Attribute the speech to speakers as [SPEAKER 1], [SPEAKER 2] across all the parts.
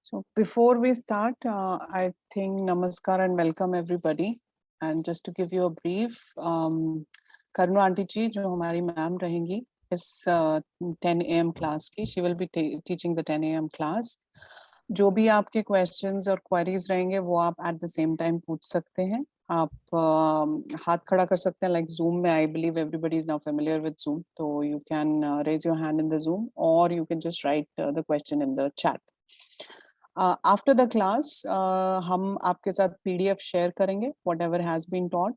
[SPEAKER 1] So before we start, I think namaskar and welcome everybody. And just to give you a brief, Karnu Aunty ji, जो हमारी ma'am रहेंगी इस 10 AM class की, she will be teaching the 10 AM class. जो भी आपके questions और queries रहेंगे वो आप at the same time पूछ सकते हैं. आप हाथ खड़ा कर सकते हैं like Zoom में. I believe everybody is now familiar with Zoom, so you can raise your hand in the Zoom or you can just write the question in the chat. After the class, हम आपके साथ PDF share करेंगे whatever has been taught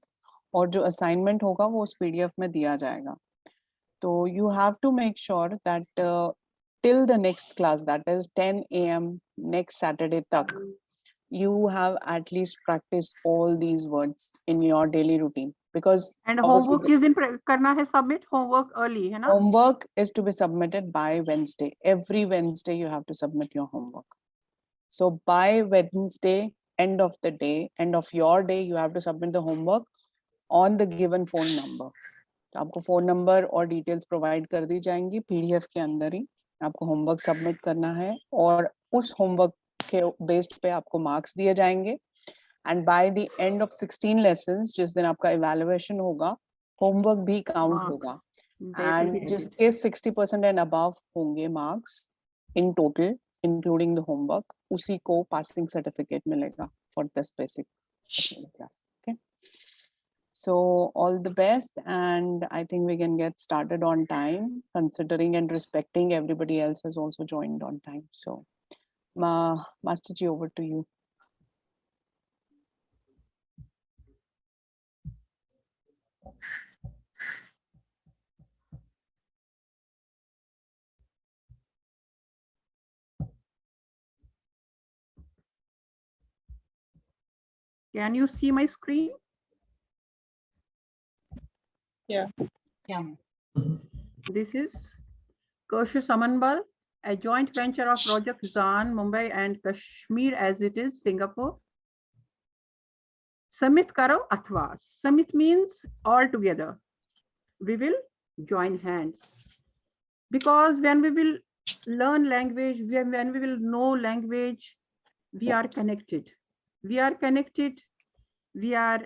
[SPEAKER 1] और जो assignment होगा वो उस PDF में दिया जाएगा. तो you have to make sure that till the next class, that is 10 AM next Saturday तक, you have at least practiced all these words in your daily routine. Because
[SPEAKER 2] and homework किस दिन करना है submit? Homework early है ना?
[SPEAKER 1] Homework is to be submitted by Wednesday. Every Wednesday you have to submit your homework. So by Wednesday, end of the day, end of your day, you have to submit the homework on the given phone number. तो आपको phone number और details provide कर दी जाएंगी PDF के अंदर ही. आपको homework submit करना है और उस homework के based पे आपको marks दिए जाएंगे. And by the end of 16 lessons, जिस दिन आपका evaluation होगा, homework भी count होगा. And जिसके 60% and above होंगे marks in total, including the homework, उसी को passing certificate मिलेगा for this basic class. Okay. So all the best, and I think we can get started on time, considering and respecting everybody else has also joined on time. So, Master Ji, over to you.
[SPEAKER 2] Can you see my screen?
[SPEAKER 1] Yeah.
[SPEAKER 2] This is Kaushal Samanbal, a joint venture of Project Zaan, Mumbai and Kashmir as it is, Singapore. Samit Karo Athwas. Samit means all together. We will join hands. Because when we will learn language, when we will know language, we are connected. We are connected. We are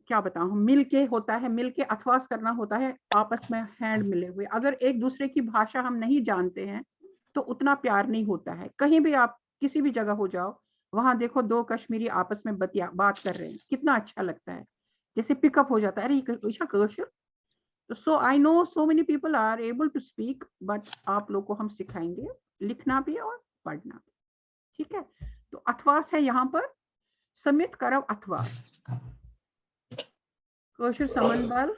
[SPEAKER 2] क्या बताऊं, मिल के होता है, मिल के अथवास करना होता है, आपस में हैंड मिले हुए. अगर एक दूसरे की भाषा हम नहीं जानते हैं तो उतना प्यार नहीं होता है. कहीं भी आप किसी भी जगह हो जाओ, वहां देखो दो कश्मीरी आपस में बात कर रहे हैं, कितना अच्छा लगता है, जैसे पिकअप हो जाता है. अरे तो so I know so many people are able to speak, but आप लोग को हम सिखाएंगे लिखना भी और पढ़ना भी. ठीक है, तो अथवास है यहाँ पर. समित करव अथवास. कौशल समनबल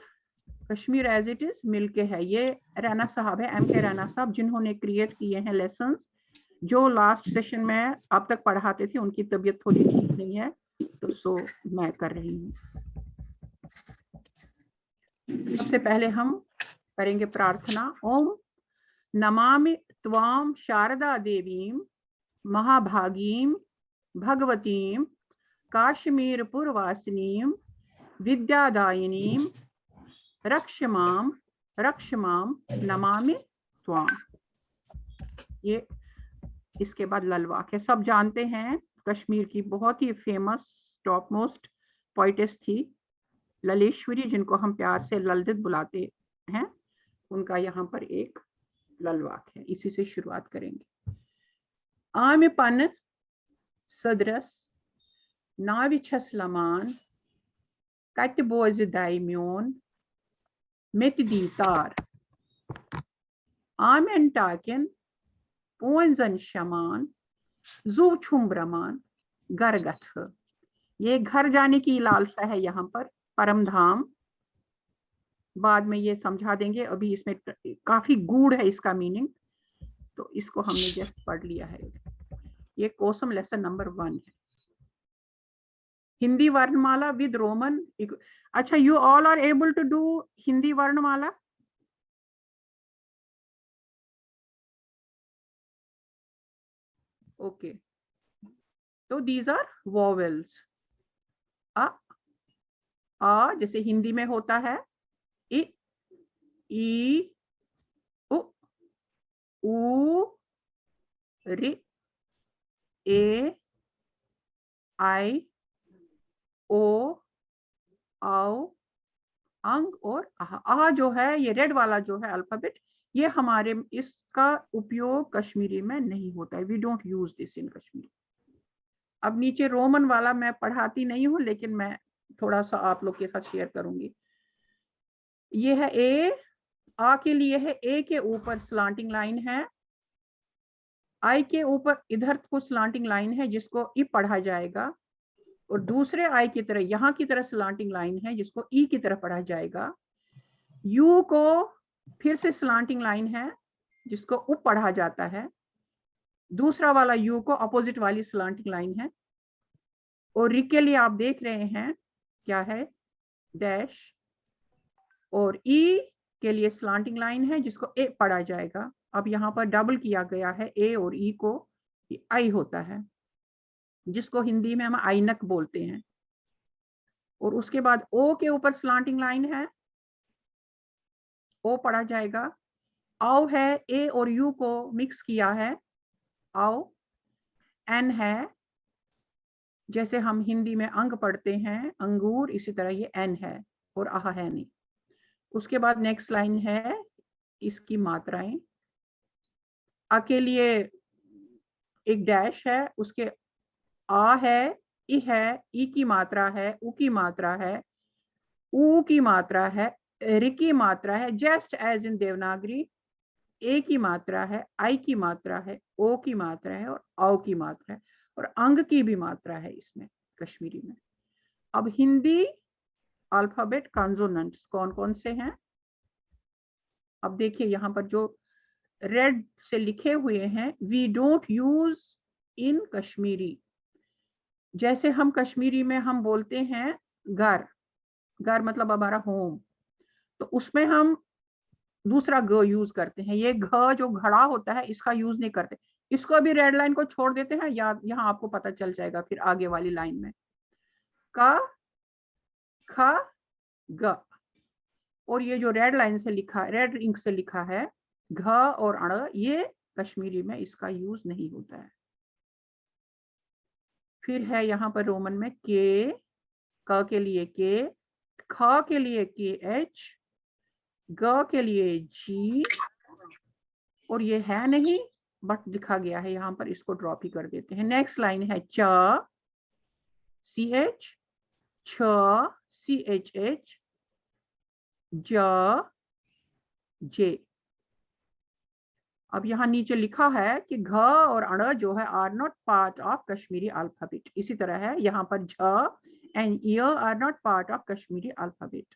[SPEAKER 2] कश्मीर एज इट इज मिलके है. ये राणा साहब है, MK राणा साहब, जिन्होंने क्रिएट किए हैं लेसन्स. जो लास्ट सेशन में अब तक पढ़ाते थे, उनकी तबीयत थोड़ी ठीक नहीं है, तो सो मैं कर रही हूँ. सबसे पहले हम करेंगे प्रार्थना. ओम नमामि त्वाम शारदा देवीम महाभागीम भगवतीम काश्मीरपुर वासिनीम विद्यादायिनीम रक्षमाम नमामि त्वाम. ये इसके बाद ललवाक है. सब जानते हैं कश्मीर की बहुत ही फेमस टॉप मोस्ट पोइटेस थी ललेश्वरी, जिनको हम प्यार से ललित बुलाते हैं. उनका यहाँ पर एक ललवाक है, इसी से शुरुआत करेंगे. आम पन सदरस नाविछस लमान कत बोझ दाई म्योन मिट दी तार आमेन टाकिन पोंजन शमान जू छुम ब्रमान गरगथ. ये घर जाने की लालसा है यहाँ पर, परम धाम. बाद में ये समझा देंगे, अभी इसमें काफी गूढ़ है इसका मीनिंग, तो इसको हमने जस्ट पढ़ लिया है. ये कोसम लेसन नंबर 1 है. हिंदी वर्णमाला विद रोमन. अच्छा, you all are able to do Hindi वर्णमाला? ओके, तो दीज आर वोवेल्स. आ जैसे हिंदी में होता है इ, ई, उ, रि, ए, आई, ओ, औ, अंग और आह। आह जो है ये रेड वाला जो है अल्फाबेट, ये हमारे इसका उपयोग कश्मीरी में नहीं होता है। We don't use this in Kashmiri. अब नीचे रोमन वाला मैं पढ़ाती नहीं हूं, लेकिन मैं थोड़ा सा आप लोग के साथ शेयर करूंगी। ये है ए, आ के लिए है ए के ऊपर स्लांटिंग लाइन है, आई के ऊपर इधर को स्लांटिंग लाइन है जिसको ई पढ़ा जाएगा, और दूसरे आई की तरह यहां की तरह स्लांटिंग लाइन है जिसको ई की तरह पढ़ा जाएगा। यू को फिर से स्लांटिंग लाइन है जिसको उप पढ़ा जाता है, दूसरा वाला यू को अपोजिट वाली स्लांटिंग लाइन है। और री के लिए आप देख रहे हैं क्या है, डैश, और ई के लिए स्लांटिंग लाइन है जिसको ए पढ़ा जाएगा। अब यहाँ पर डबल किया गया है ए और ई को, आई होता है जिसको हिंदी में हम आइनक बोलते हैं। और उसके बाद ओ के ऊपर स्लांटिंग लाइन है, ओ पढ़ा जाएगा। औ है, ए और यू को मिक्स किया है, औ। एन है, जैसे हम हिंदी में अंग पढ़ते हैं अंगूर, इसी तरह ये एन है, और आह है नहीं। उसके बाद नेक्स्ट लाइन है इसकी मात्राएं। आ के लिए एक डैश है, उसके आ है, ई है, ई की मात्रा है, उ की मात्रा है, ऊ की मात्रा है, रि की मात्रा है, जस्ट एज इन देवनागरी। ए की मात्रा है, आई की मात्रा है, ओ की मात्रा है, और औ की मात्रा है, और अंग की भी मात्रा है इसमें कश्मीरी में। अब हिंदी अल्फाबेट कॉन्सोनेंट्स कौन कौन से हैं? अब देखिए यहाँ पर जो रेड से लिखे हुए हैं, we don't use in Kashmiri. जैसे हम कश्मीरी में हम बोलते हैं घर, घर मतलब हमारा होम, तो उसमें हम दूसरा ग यूज करते हैं। ये घ जो घड़ा होता है इसका यूज नहीं करते, इसको अभी रेड लाइन को छोड़ देते हैं, या यहाँ आपको पता चल जाएगा फिर आगे वाली लाइन में। का, ख, ग, और ये जो रेड लाइन से लिखा, रेड इंक से लिखा है घ और अण, ये कश्मीरी में इसका यूज नहीं होता है। फिर है यहाँ पर रोमन में के, क के लिए के, ख के लिए के एच, ग के लिए जी, और ये है नहीं बट लिखा गया है यहाँ पर, इसको ड्रॉप ही कर देते हैं। नेक्स्ट लाइन है च, सी एच, छ, सी एच एच, ज, जे। अब यहाँ नीचे लिखा है कि घ और अण जो है are not part of Kashmiri alphabet. इसी तरह है यहाँ पर झ एंड य are not part of Kashmiri alphabet.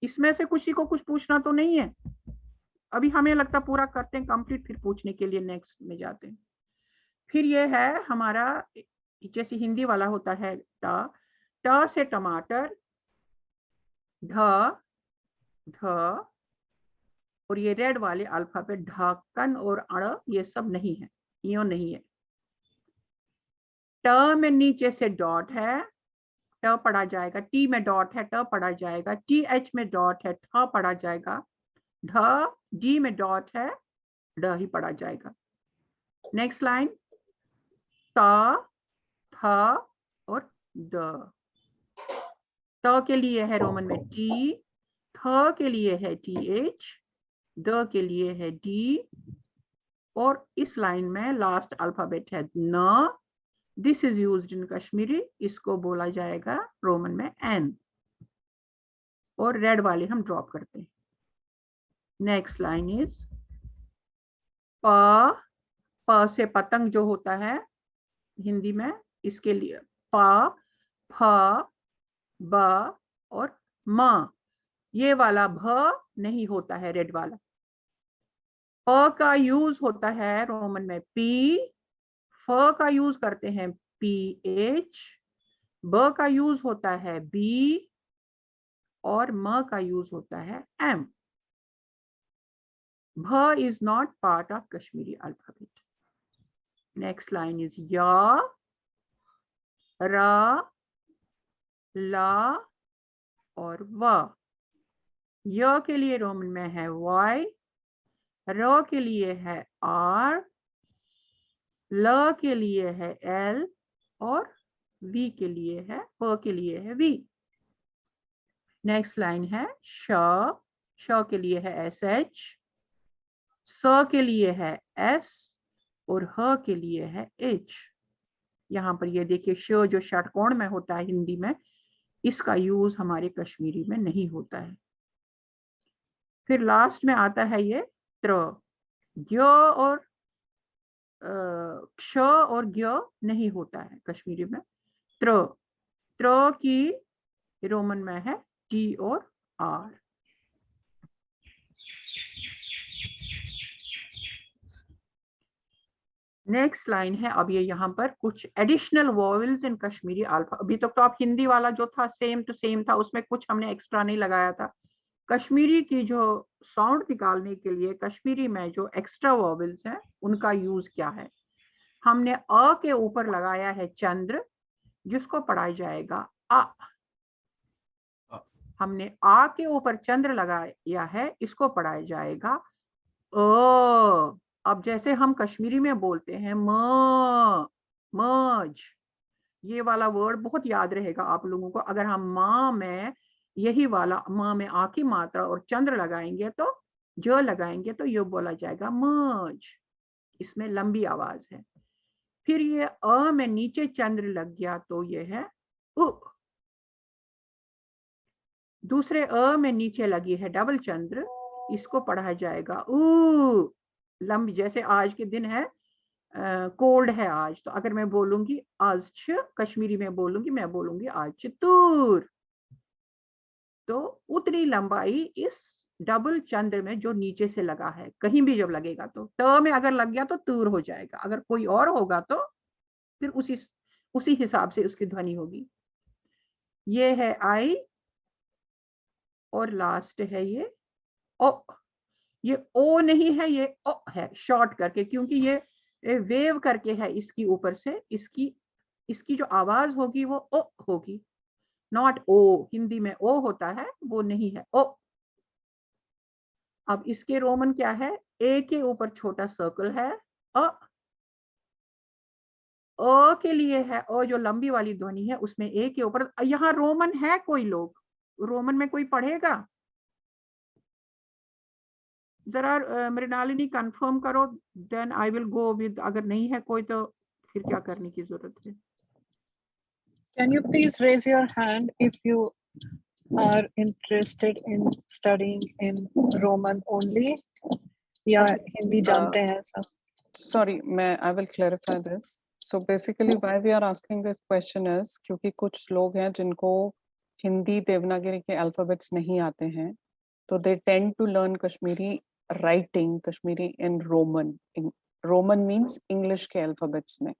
[SPEAKER 2] इसमें से किसी को कुछ पूछना तो नहीं है? अभी हमें लगता पूरा करते हैं कंप्लीट, फिर पूछने के लिए नेक्स्ट में जाते हैं। फिर ये है हमारा, जैसे हिंदी वाला होता है ट, ट से टमाटर, ढ, ढ, और ये रेड वाले अल्फाबेट ढक्कन और अण, ये सब नहीं है, यो नहीं है। ट में नीचे से डॉट है, ट पढ़ा जाएगा, टी में डॉट है, ट पढ़ा जाएगा, टी एच में डॉट है, ठ पढ़ा जाएगा, ढ, डी में डॉट है, ड ही पढ़ा जाएगा। नेक्स्ट लाइन त, थ और द। त के लिए है रोमन में टी, थ के लिए है टी एच, द के लिए है डी, और इस लाइन में लास्ट अल्फाबेट है न। This is used in Kashmiri, इसको बोला जाएगा रोमन में एन, और रेड वाले हम ड्रॉप करते हैं। नेक्स्ट लाइन इज प, प से पतंग जो होता है हिंदी में, इसके लिए प, फ, ब और म। ये वाला भ नहीं होता है रेड वाला। प का यूज होता है रोमन में पी, फ का यूज करते हैं पी एच, ब का यूज होता है बी, और म का यूज होता है एम। भ is not part of Kashmiri alphabet. Next line is या, र, ला और व। य के लिए रोमन में है वाई, र के लिए है R, ल के लिए है L और V के लिए है, प के लिए है V। नेक्स्ट लाइन है श के लिए है SH, स के लिए है S और ह के लिए है H। यहाँ पर ये देखिए श जो षटकोण में होता है हिंदी में, इसका यूज हमारे कश्मीरी में नहीं होता है। फिर लास्ट में आता है ये त्र, य और क्ष और ज्ञ नहीं होता है कश्मीरी में। त्र, त्र की रोमन में है T और R। नेक्स्ट लाइन है, अब ये यहाँ पर कुछ एडिशनल वॉवेल्स इन कश्मीरी अल्फा। अभी तक तो आप हिंदी वाला जो था सेम टू सेम था, उसमें कुछ हमने एक्स्ट्रा नहीं लगाया था। कश्मीरी की जो साउंड निकालने के लिए कश्मीरी में जो एक्स्ट्रा वॉवेल्स हैं उनका यूज क्या है। हमने अ के ऊपर लगाया है चंद्र, जिसको पढ़ा जाएगा आ। हमने आ के ऊपर चंद्र लगाया है, इसको पढ़ाया जाएगा अ। अब जैसे हम कश्मीरी में बोलते हैं मज, ये वाला वर्ड बहुत याद रहेगा आप लोगों को। अगर हम माँ में यही वाला माँ में आ की मात्रा और चंद्र लगाएंगे तो ज लगाएंगे तो ये बोला जाएगा मज, इसमें लंबी आवाज है। फिर ये अ में नीचे चंद्र लग गया तो ये है उ। दूसरे अ में नीचे लगी है डबल चंद्र, इसको पढ़ा जाएगा उ। लंबी, जैसे आज के दिन है कोल्ड है आज, तो अगर मैं बोलूंगी आज, कश्मीरी में बोलूंगी, मैं बोलूंगी आज चितूर, तो उतनी लंबाई इस डबल चंद्र में जो नीचे से लगा है, कहीं भी जब लगेगा तो त में अगर लग गया तो तूर हो जाएगा, अगर कोई और होगा तो फिर उसी हिसाब से उसकी ध्वनि होगी। ये है आई और लास्ट है ये ओ। ये ओ नहीं है, ये ओ है शॉर्ट करके, क्योंकि ये वेव करके है इसकी ऊपर से, इसकी जो आवाज होगी वो ओ होगी, नॉट ओ। हिंदी में ओ होता है, वो नहीं है ओ। अब इसके रोमन क्या है, ए के ऊपर छोटा सर्कल है अ के लिए है अ, जो लंबी वाली ध्वनि है उसमें ए के ऊपर। यहाँ रोमन है कोई लोग, रोमन में कोई पढ़ेगा जरा मृणालिनी कंफर्म करो, then I will go with. अगर नहीं है कोई तो फिर क्या करने की जरूरत है।
[SPEAKER 3] Can you please raise your hand if you are interested in studying in Roman only? या हिंदी जानते हैं सब?
[SPEAKER 1] Sorry, I will clarify this. So basically why we are asking this question is क्योंकि कुछ लोग हैं जिनको हिंदी देवनागरी के अल्फाबेट्स नहीं आते हैं, तो they tend to learn Kashmiri writing Kashmiri in Roman. Roman means English के अल्फाबेट्स में।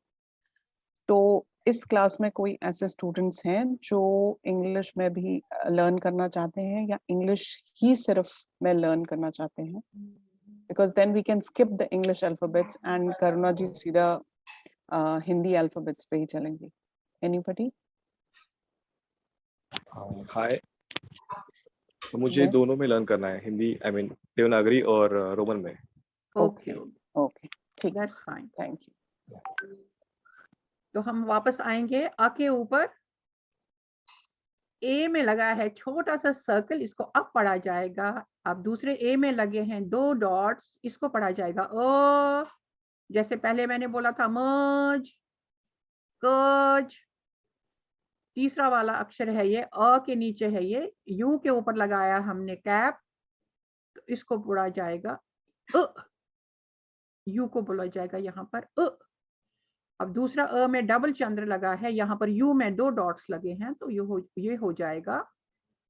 [SPEAKER 1] तो इस क्लास में कोई ऐसे स्टूडेंट्स हैं जो इंग्लिश में भी लर्न करना चाहते हैं या इंग्लिश ही सिर्फ में लर्न करना चाहते हैं? Because then we can skip the English alphabets and करुणा जी सीधा हिंदी alphabets पे ही चलेंगे। Anybody?
[SPEAKER 4] हाय, तो मुझे दोनों में लर्न करना है, हिंदी आई मीन देवनागरी और रोमन में।
[SPEAKER 2] ओके
[SPEAKER 1] ओके, ठीक,
[SPEAKER 2] दैट्स फाइन,
[SPEAKER 1] थैंक यू।
[SPEAKER 2] तो हम वापस आएंगे। आ के ऊपर ए में लगा है छोटा सा सर्कल, इसको अब पढ़ा जाएगा। अब दूसरे ए में लगे हैं दो डॉट्स, इसको पढ़ा जाएगा अ। जैसे पहले मैंने बोला था मज, कज। तीसरा वाला अक्षर है ये अ के नीचे है, ये यू के ऊपर लगाया हमने कैप, तो इसको पढ़ा जाएगा अ। यू को बोला जाएगा यहाँ पर अ। अब दूसरा अ में डबल चंद्र लगा है, यहाँ पर यू में दो डॉट्स लगे हैं, तो ये हो जाएगा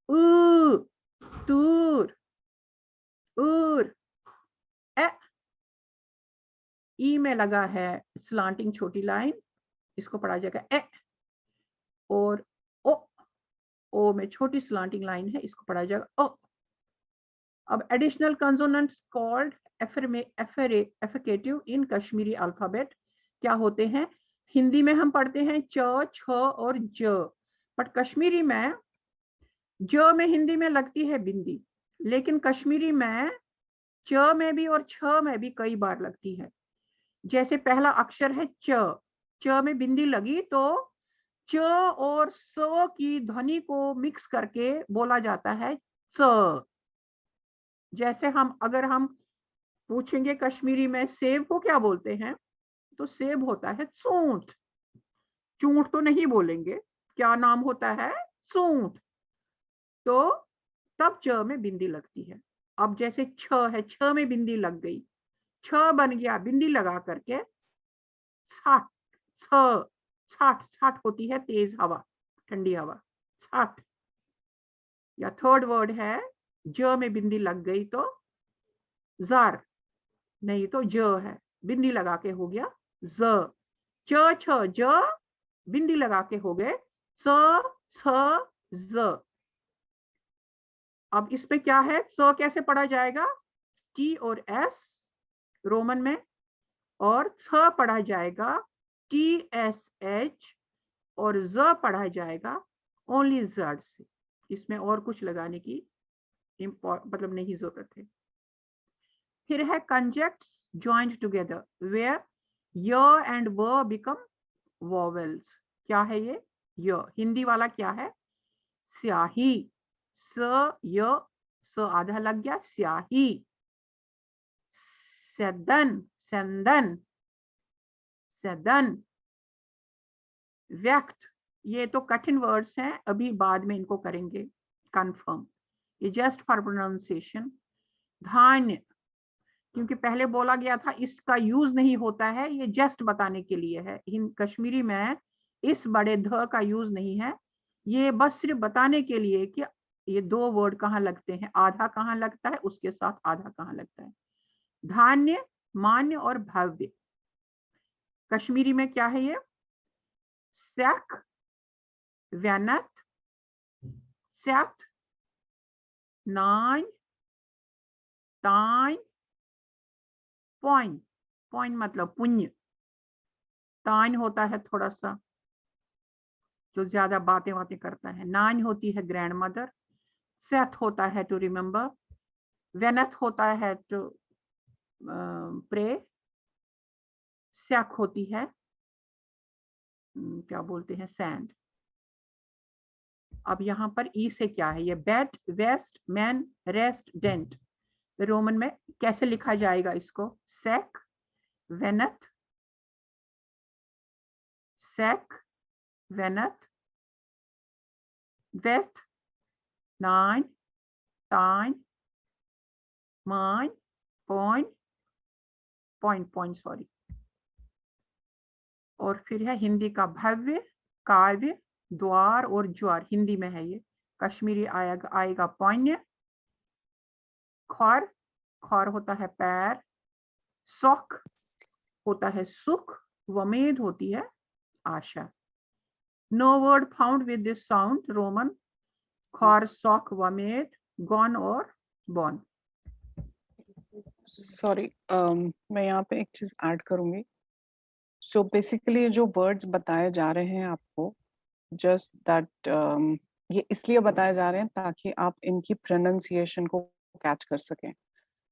[SPEAKER 2] उ, तूर, उर। ए, ई में लगा है स्लांटिंग छोटी लाइन, इसको पढ़ा जाएगा ए। और ओ में छोटी स्लांटिंग लाइन है, इसको पढ़ा जाएगा ओ। अब एडिशनल कंसोनेंट्स कॉल्ड एफिकेटिव इन कश्मीरी अल्फाबेट क्या होते हैं? हिंदी में हम पढ़ते हैं च, छ और ज, बट कश्मीरी में ज में हिंदी में लगती है बिंदी, लेकिन कश्मीरी में च में भी और छ में भी कई बार लगती है। जैसे पहला अक्षर है च, च में बिंदी लगी तो च और स की ध्वनि को मिक्स करके बोला जाता है च। जैसे अगर हम पूछेंगे कश्मीरी में सेब को क्या बोलते हैं, तो सेब होता है चूंठ। चूंठ तो नहीं बोलेंगे, क्या नाम होता है, चूंठ। तो तब च में बिंदी लगती है। अब जैसे छ है, छ में बिंदी लग गई, छ बन गया बिंदी लगा करके छाट, छ छाट, छाट होती है तेज हवा, ठंडी हवा, छाट। या थर्ड वर्ड है ज में बिंदी लग गई तो जार, नहीं तो ज है, बिंदी लगा के हो गया ज। च छ ज बिंदी लगा के हो गए स छ ज। अब इसमें क्या है, स कैसे पढ़ा जाएगा, टी और एस रोमन में, और छ पढ़ा जाएगा टी एस एच, और ज पढ़ा जाएगा ओनली जड से। इसमें और कुछ लगाने की मतलब नहीं जरूरत है। फिर है कंजक्ट्स जॉइंड टुगेदर वेयर य एंड व बिकम वॉवेल्स। क्या है ये, य, हिंदी वाला क्या है, स्याही, स य, स आधा लग गया, स्याही। सदन, संदन, सदन। व्यक्त, ये तो कठिन वर्ड्स हैं, अभी बाद में इनको करेंगे कंफर्म, ये जस्ट फॉर प्रोनाउंसिएशन। धान्य, क्योंकि पहले बोला गया था इसका यूज नहीं होता है, ये जस्ट बताने के लिए है। कश्मीरी में इस बड़े ध का यूज नहीं है, ये बस सिर्फ बताने के लिए कि ये दो वर्ड कहाँ लगते हैं, आधा कहाँ लगता है, उसके साथ आधा कहाँ लगता है। धान्य, मान्य और भव्य। कश्मीरी में क्या है ये, सैक, व्यानत, सैत, नाइन, ताइन, पॉइंट, पॉइंट मतलब पुण्य। ताइन होता है थोड़ा सा जो ज्यादा बातें बातें करता है, नाइन होती है ग्रैंड मदर, सेथ होता है टू रिमेम्बर, वेनथ होता है टू प्रे, सैक होती है क्या बोलते हैं, सैंड। अब यहाँ पर ई से क्या है, ये bet, west, man, rest, dent. Roman में कैसे लिखा जाएगा इसको, सैक, वेनथ, सैक, वेनथ, वेथ, nine, tine, mine, point, point, point sorry. और फिर है हिंदी का भव्य, काव्य, द्वार और ज्वार, हिंदी में है ये। कश्मीरी आएगा पौन्य, खौर, खौर होता है पैर, सौख होता है सुख, वमेद होती है आशा। No word found with this sound Roman, खौर, सौख, वमेद, गॉन और बॉन।
[SPEAKER 1] सॉरी, मैं यहाँ पे एक चीज ऐड करूंगी। सो बेसिकली जो वर्ड्स बताए जा रहे हैं आपको, जस्ट दैट ये इसलिए बताए जा रहे हैं ताकि आप इनकी प्रोनाउंसिएशन को कैच कर सकें।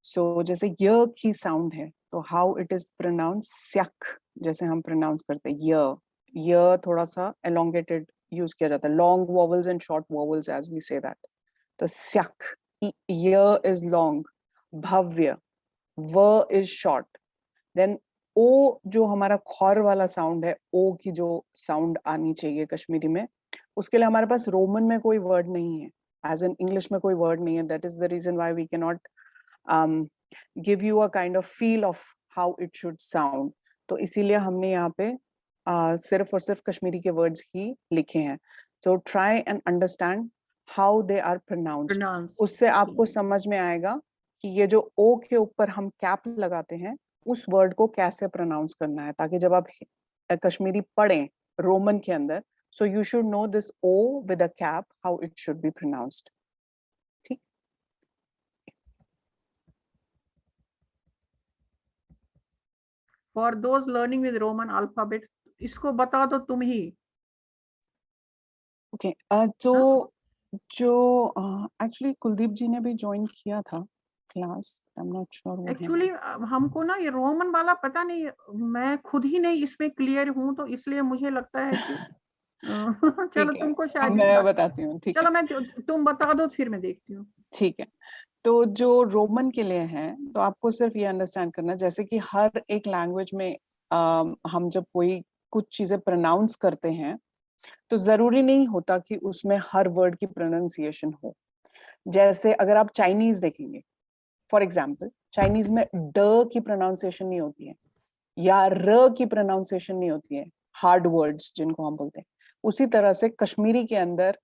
[SPEAKER 1] सो जैसे य की साउंड है तो हाउ इट इज प्रोनाउंस, स्यक जैसे हम प्रोनाउंस करते हैं, य थोड़ा सा एलोंगेटेड यूज किया जाता है, long vowels and short vowels as we say that. तो स्यक, य इज लॉन्ग, भव्य, व इज शॉर्ट, देन ओ जो हमारा खौर वाला साउंड है, ओ की जो साउंड आनी चाहिए कश्मीरी में, उसके लिए हमारे पास रोमन में कोई वर्ड नहीं है, एज इन इंग्लिश में कोई वर्ड नहीं है। That is the reason why we can not give you a kind of feel of how it should sound. तो इसीलिए हमने यहाँ पे सिर्फ और सिर्फ कश्मीरी के वर्ड्स ही लिखे हैं। So try and understand how they are pronounced, उससे आपको समझ में आएगा कि ये जो ओ के ऊपर हम कैप लगाते हैं उस वर्ड को कैसे प्रोनाउंस करना है, ताकि जब आप कश्मीरी पढ़ें रोमन के अंदर, so you should know this O with a cap how it should be pronounced. ठीक,
[SPEAKER 2] for those learning with Roman alphabet, इसको बता दो तुम ही।
[SPEAKER 1] ओके। तो जो एक्चुअली कुलदीप जी ने भी ज्वाइन किया था class. I'm not sure what.
[SPEAKER 2] Actually हमको ना ये रोमन वाला पता नहीं, मैं खुद ही नहीं इसमें क्लियर हूँ, तो इसलिए मुझे लगता है कि चलो
[SPEAKER 1] ठीक है,
[SPEAKER 2] तुमको शायद
[SPEAKER 1] मैं बताती हूँ, ठीक है,
[SPEAKER 2] चलो मैं तुम बता दो फिर मैं देखती हूँ।
[SPEAKER 1] ठीक है। तो जो रोमन के लिए है, तो आपको सिर्फ ये अंडरस्टैंड करना, जैसे कि हर एक लैंग्वेज में हम जब कोई कुछ चीजें प्रोनाउंस करते हैं तो जरूरी नहीं होता कि उसमें हर वर्ड की प्रोनाउंसिएशन हो। जैसे अगर आप चाइनीज देखेंगे, फॉर एग्जाम्पल, चाइनीज में ड की प्रोनाउंसिएशन नहीं होती है या र की प्रोनाउंसिएशन नहीं होती है, हार्ड वर्ड्स जिनको हम बोलते हैं। उसी तरह से कश्मीरी के अंदर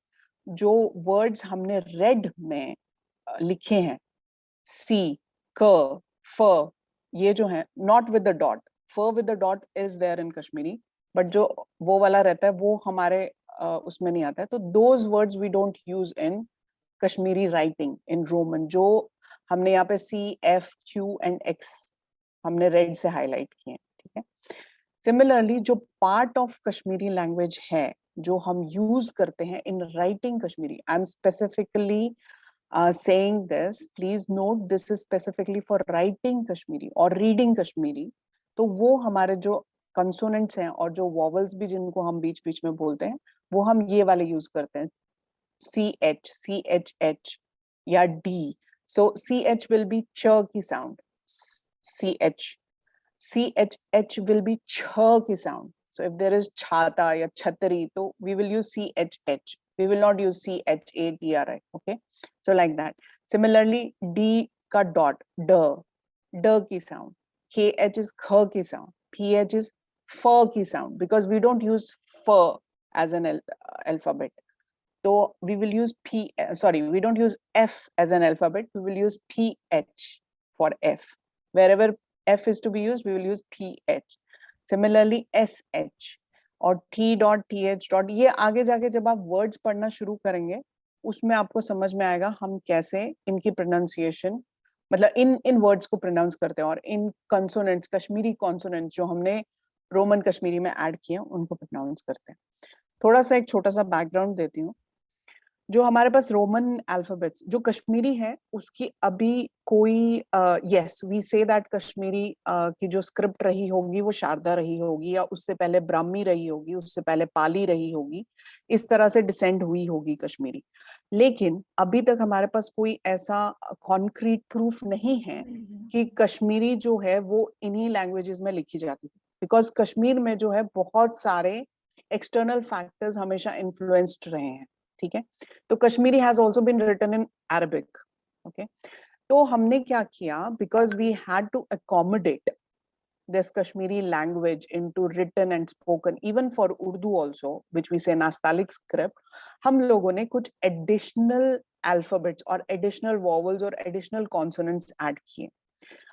[SPEAKER 1] जो वर्ड्स हमने रेड में लिखे हैं, सी, क, फ, ये जो है नॉट विद द डॉट, फ with the dot is there in Kashmiri, but जो वो वाला रहता है वो हमारे उसमें नहीं आता है। तो those words we don't use in Kashmiri writing in Roman, जो हमने यहाँ पे C, F, Q and X हमने रेड से हाईलाइट किए हैं, ठीक है। सिमिलरली जो पार्ट ऑफ कश्मीरी लैंग्वेज है जो हम यूज करते हैं in writing Kashmiri, I am specifically saying this, please note this is specifically for writing Kashmiri or reading Kashmiri. तो वो हमारे जो consonants हैं और जो vowels भी जिनको हम बीच बीच में बोलते हैं वो हम ये वाले यूज करते हैं, CH, CHH या D. So CH will be ch की sound, CH. CHH will be ch की sound. So if there is chhata या chhatri, तो we will use CHH. We will not use CHATRI. Okay. So like that. Similarly, D ka dot, D ki sound. KH is kh ki sound. PH is f ki sound, because we don't use f as an alphabet. So we will use we don't use F as an alphabet. We will use PH for F. Wherever F is to be used, we will use PH. Similarly, SH और T dot, TH dot, ये आगे जाके जब आप words पढ़ना शुरू करेंगे उसमें आपको समझ में आएगा हम कैसे इनकी प्रोनाउंसिएशन, मतलब इन वर्ड्स को प्रोनाउंस करते हैं और इन कॉन्सोनेंट्स, कश्मीरी कॉन्सोनेंट्स जो हमने रोमन कश्मीरी में ऐड किए हैं उनको प्रोनाउंस करते हैं। थोड़ा सा एक छोटा सा बैकग्राउंड देती हूँ। जो हमारे पास रोमन अल्फाबेट्स जो कश्मीरी है उसकी अभी कोई yes we say that Kashmiri की जो स्क्रिप्ट रही होगी वो शारदा रही होगी या उससे पहले ब्राह्मी रही होगी, उससे पहले पाली रही होगी, इस तरह से डिसेंड हुई होगी कश्मीरी। लेकिन अभी तक हमारे पास कोई ऐसा कॉन्क्रीट प्रूफ नहीं है कि कश्मीरी जो है वो इन्हीं लैंग्वेजेस में लिखी जाती थी, बिकॉज कश्मीर में जो है बहुत सारे एक्सटर्नल फैक्टर्स हमेशा इन्फ्लुएंस्ड रहे हैं, ठीक है। तो Kashmiri has also been written in Arabic, okay. तो हमने क्या किया, because we had to accommodate this Kashmiri language into written and spoken, even for Urdu also, which we say Nastaliq script, हम लोगों ने कुछ additional alphabets और additional vowels और additional consonants add किए।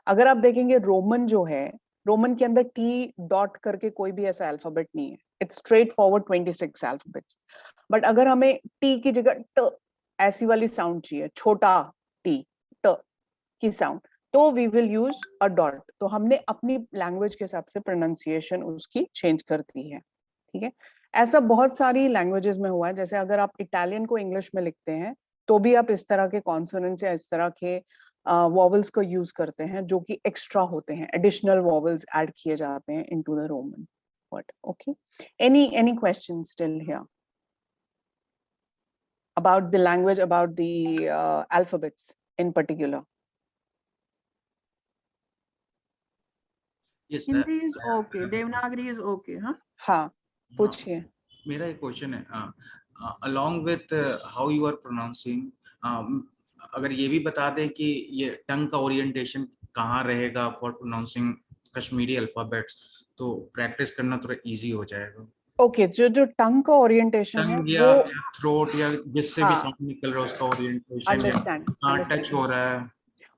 [SPEAKER 1] अगर आप देखेंगे रोमन जो है, रोमन के अंदर T डॉट करके कोई भी ऐसा अल्फाबेट नहीं है, it's straight forward 26 alphabets. But अगर हमें T की जगह ट ऐसी वाली साउंड चाहिए, छोटा T, ट की साउंड, तो we will use a dot. तो हमने अपनी लैंग्वेज के हिसाब से प्रोनाउंसिएशन उसकी चेंज कर दी है, ठीक है। ऐसा बहुत सारी लैंग्वेजेस में हुआ है, जैसे अगर आप इटालियन को इंग्लिश में लिखते हैं तो भी आप इस तरह के कॉन्सोनेंट्स या इस तरह के वॉवल्स को यूज करते हैं जो कि एक्स्ट्रा होते हैं, एडिशनल वॉवल्स ऐड किए जाते हैं into the Roman word, okay. Any questions still here about the language, about the alphabets in particular?
[SPEAKER 5] Yes,
[SPEAKER 2] Hindi is okay, Devanagari is okay, huh?
[SPEAKER 1] हाँ, पूछिए।
[SPEAKER 5] मेरा एक क्वेश्चन है, along with how you are pronouncing, अगर ये भी बता दें कि ये टंग का ओरिएंटेशन कहाँ रहेगा फॉर प्रोनाउंसिंग कश्मीरी अल्फाबेट्स, तो प्रैक्टिस करना थोड़ा इजी हो जाएगा।
[SPEAKER 1] ओके, जो टंग का ओरिएंटेशन है
[SPEAKER 5] या
[SPEAKER 1] वो
[SPEAKER 5] थ्रोट या जिससे भी साउंड निकल रहा है उसका ओरिएंटेशन
[SPEAKER 1] अंडरस्टैंड
[SPEAKER 5] टच हो रहा है,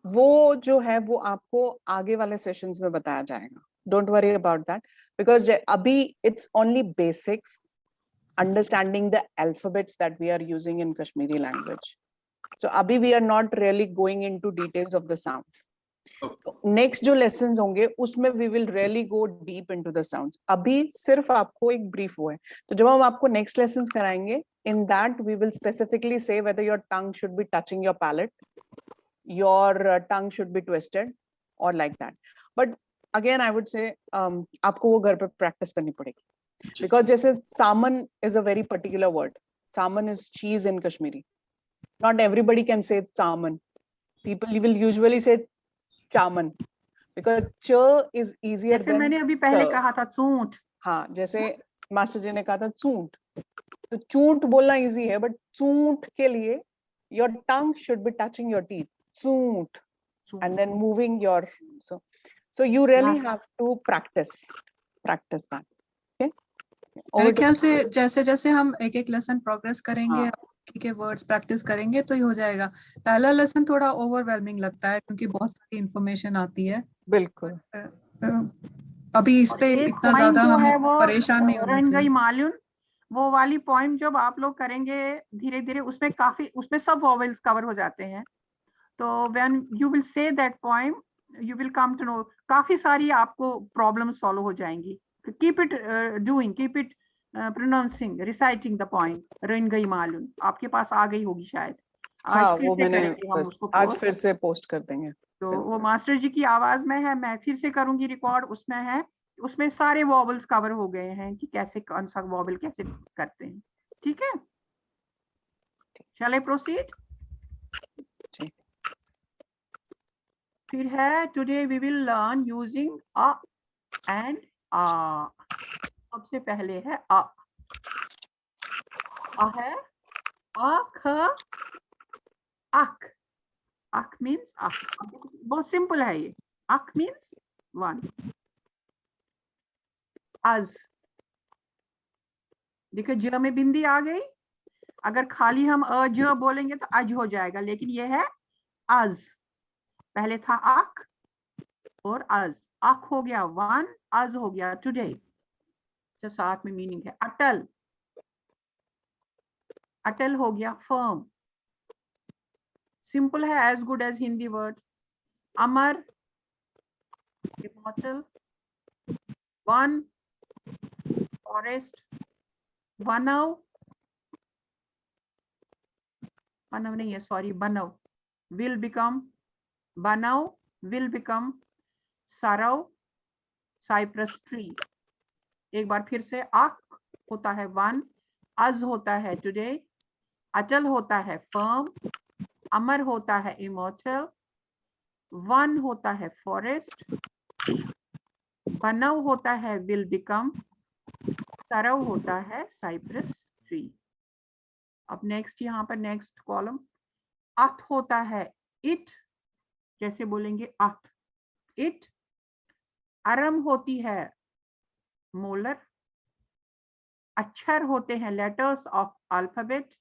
[SPEAKER 1] वो जो है वो आपको आगे वाले सेशंस में बताया जाएगा। Don't worry about that, because अभी it's only basics understanding the alphabets that we are using in Kashmiri language. So अभी we are not really going into details of the sound. Next जो लेसन्स होंगे उसमें we will really go deep into the sounds. अभी सिर्फ आपको एक brief हुआ है, तो जब हम आपको नेक्स्ट लेसन्स कराएंगे, in that we will specifically say whether your tongue should be touching your palate, your tongue should be twisted or like that. But again, I would say आपको वो घर पे practice करनी पड़ेगी, because जैसे salmon is a very particular word. Salmon is cheese in Kashmiri. Not everybody can say salmon. People will usually say chaman, because ch is easier
[SPEAKER 2] जैसे
[SPEAKER 1] than
[SPEAKER 2] मैंने अभी पहले
[SPEAKER 1] च.
[SPEAKER 2] कहा था चूंट,
[SPEAKER 1] हाँ, जैसे मास्टर जी ने कहा था चूंट, तो चूंट बोलना इजी है, बट चूंट के लिए your tongue should be touching your teeth, चूंट, and then moving your, so you really have to practice that. Okay,
[SPEAKER 6] मेरे
[SPEAKER 1] over to
[SPEAKER 6] ख्याल से जैसे जैसे हम एक एक लेसन प्रोग्रेस करेंगे,
[SPEAKER 1] हाँ.
[SPEAKER 6] के वर्ड्स प्रैक्टिस करेंगे तो ही हो जाएगा. पहला लेसन थोड़ा ओवरवेलमिंग लगता है क्योंकि बहुत सारी इंफॉर्मेशन आती है.
[SPEAKER 1] बिल्कुल.
[SPEAKER 6] अभी इस पे
[SPEAKER 2] एक
[SPEAKER 6] इतना
[SPEAKER 2] पॉइंट
[SPEAKER 6] ज्यादा
[SPEAKER 2] जो है
[SPEAKER 6] हमें
[SPEAKER 2] वो
[SPEAKER 6] परेशान नहीं होना
[SPEAKER 2] रन गई
[SPEAKER 6] चाहिए.
[SPEAKER 2] मालूम, वो वाली पॉइंट जब आप लोग करेंगे धीरे धीरे, उसमें सब वॉवेल्स कवर हो जाते हैं. तो when you will say that point you will come to know, काफी सारी आपको प्रॉब्लम सॉल्व हो जाएंगी. Keep it doing, keep it pronouncing, reciting the point. रन गई मालूम आपके पास आ गई होगी शायद. आज
[SPEAKER 1] हाँ,
[SPEAKER 2] फिर
[SPEAKER 1] वो
[SPEAKER 2] से
[SPEAKER 1] मैंने
[SPEAKER 2] करेंगे हम उसको
[SPEAKER 1] आज
[SPEAKER 2] post.
[SPEAKER 1] फिर से पोस्ट कर देंगे.
[SPEAKER 2] तो
[SPEAKER 1] बिल्कुल.
[SPEAKER 2] वो मास्टर जी की आवाज में है, मैं फिर से करूंगी रिकॉर्ड, उसमें है, उसमें सारे वॉबल्स कवर हो गए हैं कि कैसे कौन सा वॉबल कैसे करते हैं. ठीक है, शैल आई प्रोसीड?
[SPEAKER 1] जी.
[SPEAKER 2] फिर है today we will learn using अ एंड आ. सबसे पहले है अ. है अख, अक. अक मीन्स अक. बहुत सिंपल है ये. अक मीन्स वन. अज, देखिए ज में बिंदी आ गई. अगर खाली हम अ ज बोलेंगे तो अज हो जाएगा, लेकिन ये है अज. पहले था अक और अज. अक हो गया वन, अज हो गया टुडे. तो साथ में मीनिंग है. अटल, अटल हो गया फर्म. सिंपल है, as good as Hindi word. अमर, इमॉर्टल. वन, फॉरेस्ट. वनव, वनव नहीं है, सॉरी, बनव. विल बिकम, बनव विल बिकम सरव, साइप्रस ट्री. एक बार फिर से, अक होता है वन, अज होता है टुडे, अचल होता है फर्म, अमर होता है इमॉर्टल, वन होता है फॉरेस्ट, बनव होता है विल बिकम, सरव होता है साइप्रस ट्री. अब नेक्स्ट, यहाँ पर नेक्स्ट कॉलम, अथ होता है इट. जैसे बोलेंगे अथ, इट. अरम होती है मोलर. अक्षर होते हैं लेटर्स ऑफ अल्फाबेट.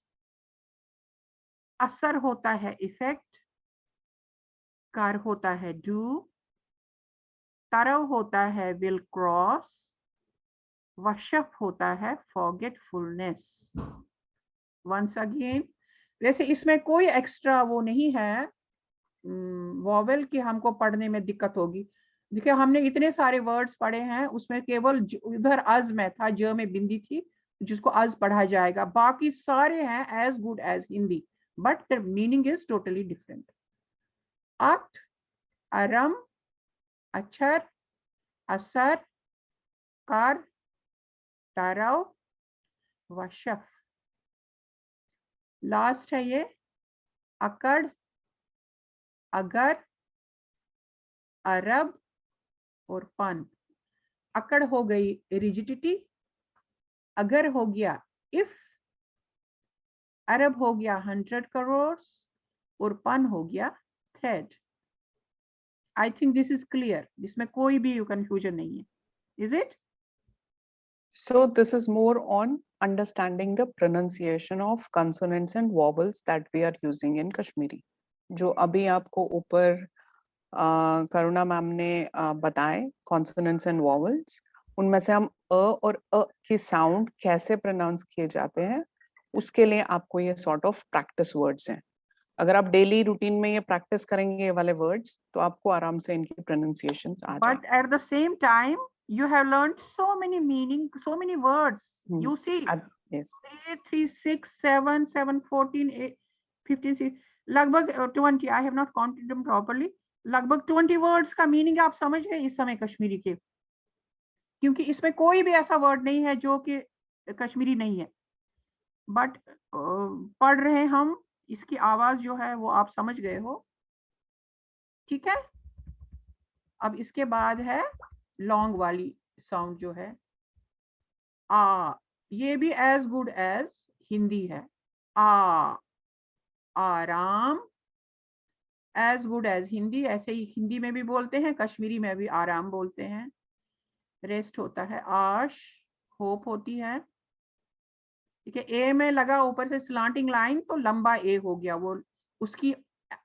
[SPEAKER 2] असर होता है इफेक्ट. कर होता है डू. तरव होता है विल क्रॉस. वशफ होता है फॉरगेटफुलनेस. वंस अगेन, वैसे इसमें कोई एक्स्ट्रा वो नहीं है वॉवेल कि हमको पढ़ने में दिक्कत होगी. देखिए हमने इतने सारे वर्ड्स पढ़े हैं, उसमें केवल उधर अज में था, ज में बिंदी थी, जिसको अज पढ़ा जाएगा. बाकी सारे हैं as good as Hindi, but the meaning is totally different. अट, अरम, अक्षर, असर, कर, तरव, वशफ. लास्ट है ये अकड़, अगर, अरब और पन. अकड़ हो गई रिजिडिटी, अगर हो गया इफ, अरब हो गया 100 करोड़ और पन हो गया thread. I think this is clear, जिसमें कोई भी कंफ्यूजन नहीं है. Is it?
[SPEAKER 1] So this is more on understanding the pronunciation of consonants and vowels that we are using in Kashmiri. जो अभी आपको ऊपर करुणा मैम ने बताए consonants and vowels, उनमें से हम अ और अ की साउंड कैसे प्रोनाउंस किए जाते हैं, उसके लिए आपको ये सॉर्ट ऑफ प्रैक्टिस वर्ड्स हैं. अगर आप डेली रूटीन में ये प्रैक्टिस करेंगे ये वाले वर्ड्स, तो आपको आराम से इनकी प्रोनाउंसिएशंस आ जाएंगे.
[SPEAKER 2] But at the same time, you have learned so many meaning, so many words. You see,
[SPEAKER 1] Yes.
[SPEAKER 2] 3, 3, 6, 7, 7, 14, 8, 15, 16. लगभग 20, I have not counted them properly, लगभग 20 वर्ड्स का मीनिंग आप समझ गए इस समय कश्मीरी के, क्योंकि इसमें कोई भी ऐसा वर्ड नहीं है जो कि कश्मीरी नहीं है, बट पढ़ रहे हम, इसकी आवाज जो है वो आप समझ गए हो, ठीक है। अब इसके बाद है लॉन्ग वाली साउंड जो है आ, ये भी एज गुड एज हिंदी है, आराम, एज गुड एज हिंदी, ऐसे ही हिंदी में भी बोलते हैं, कश्मीरी में भी आराम बोलते हैं। रेस्ट होता है आश, होप होती है, ठीक है। ए में लगा ऊपर से स्लांटिंग लाइन तो लंबा ए हो गया, वो उसकी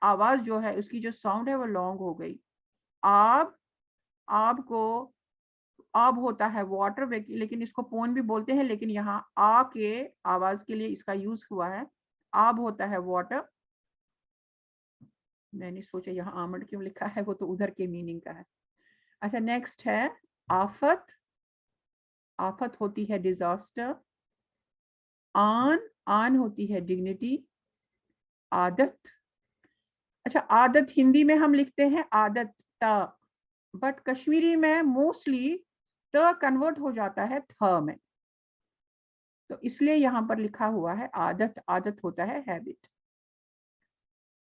[SPEAKER 2] आवाज जो है, उसकी जो साउंड है वो लॉन्ग हो गई। आब, आब को आब होता है वाटर, लेकिन इसको पोन भी बोलते हैं, लेकिन यहाँ आ के आवाज के लिए इसका यूज हुआ है। आब होता है वाटर, मैंने सोचा यहाँ आमंड क्यों लिखा है, वो तो उधर के मीनिंग का है। अच्छा, नेक्स्ट है आफत, आफत होती है डिजास्टर। आन, आन होती है डिग्निटी। आदत, अच्छा आदत हिंदी में हम लिखते हैं आदत त, बट कश्मीरी में मोस्टली त कन्वर्ट हो जाता है थ में, तो इसलिए यहाँ पर लिखा हुआ है आदत, आदत होता है हैबिट।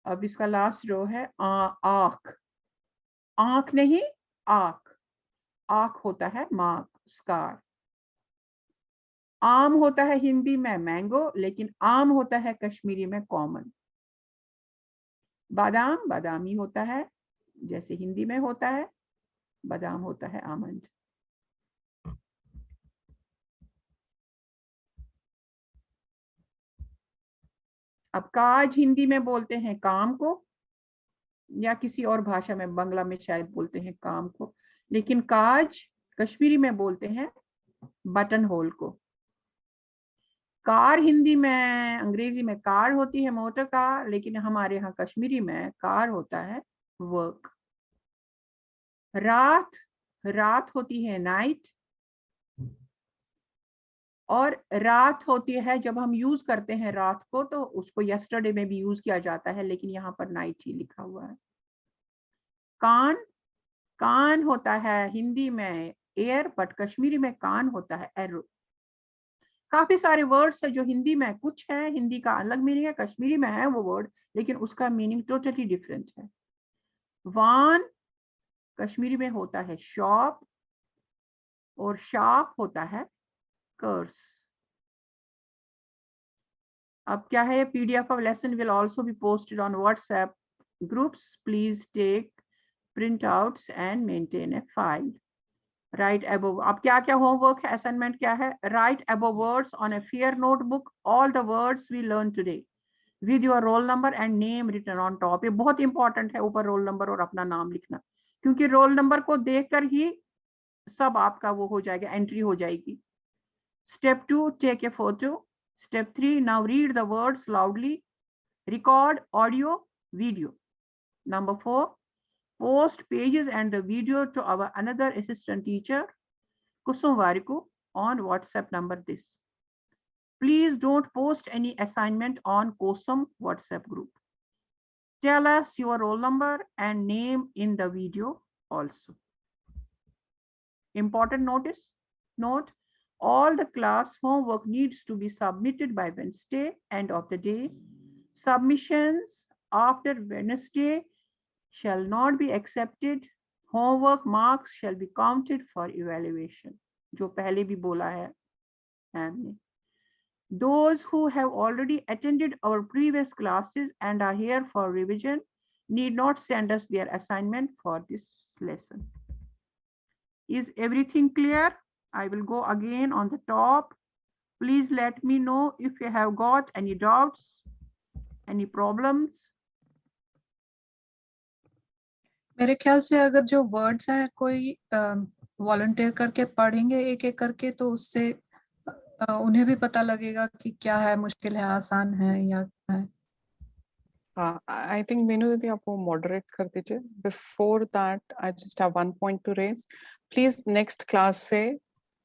[SPEAKER 2] अब इसका लास्ट रो है आँख, आँख नहीं आँख, आँख होता है मार्क, स्कार। आम होता है हिंदी में मैंगो, लेकिन आम होता है कश्मीरी में कॉमन। बादाम, बादामी होता है, जैसे हिंदी में होता है, बादाम होता है आमंड। अब काज हिंदी में बोलते हैं काम को, या किसी और भाषा में, बंगला में शायद बोलते हैं काम को, लेकिन काज कश्मीरी में बोलते हैं बटन होल को। कार हिंदी में, अंग्रेजी में कार होती है मोटर कार, लेकिन हमारे यहाँ कश्मीरी में कार होता है वर्क। रात, रात होती है नाइट, और रात होती है जब हम यूज करते हैं रात को, तो उसको यस्टरडे में भी यूज किया जाता है, लेकिन यहाँ पर नाइट ही लिखा हुआ है। कान, कान होता है हिंदी में एयर, बट कश्मीरी में कान होता है एरो। काफी सारे वर्ड्स है जो हिंदी में, कुछ है हिंदी का अलग मीनिंग है, कश्मीरी में है वो वर्ड, लेकिन उसका मीनिंग टोटली डिफरेंट है। वान कश्मीरी में होता है शॉप, और शार्प होता है कर्स। अब क्या है, PDF of lesson will also be posted on WhatsApp groups. Please take printouts and maintain a file. Write above. अब क्या क्या homework है, assignment क्या है? Write above words on a fair notebook all the words we learned today with your roll number and name written on top. ये बहुत important है, ऊपर roll number और अपना नाम लिखना, क्योंकि roll number को देखकर ही सब आपका वो हो जाएगा, एंट्री हो जाएगी। Step 2, take a photo. Step 3, now read the words loudly. Record audio, video. Number 4, post pages and the video to our another assistant teacher, Kusum Variku, on WhatsApp number this. Please don't post any assignment on Kusum WhatsApp group. Tell us your roll number and name in the video also. Important note, all the class homework needs to be submitted by Wednesday, end of the day. Submissions after Wednesday shall not be accepted. Homework marks shall be counted for evaluation. जो पहले भी बोला है हमने. Those who have already attended our previous classes and are here for revision need not send us their assignment for this lesson. Is everything clear? I will go again on the top. Please let me know if you have got any doubts, any problems.
[SPEAKER 6] मेरे ख्याल से अगर जो words हैं कोई volunteer करके पढ़ेंगे एक एक करके, तो उससे उन्हें भी पता लगेगा कि क्या है, मुश्किल है, आसान है या क्या है।
[SPEAKER 1] I think मीनू दीदी आप वो मॉडरेट कर दीजिए. Before that, I just have one point to raise. Please next class से,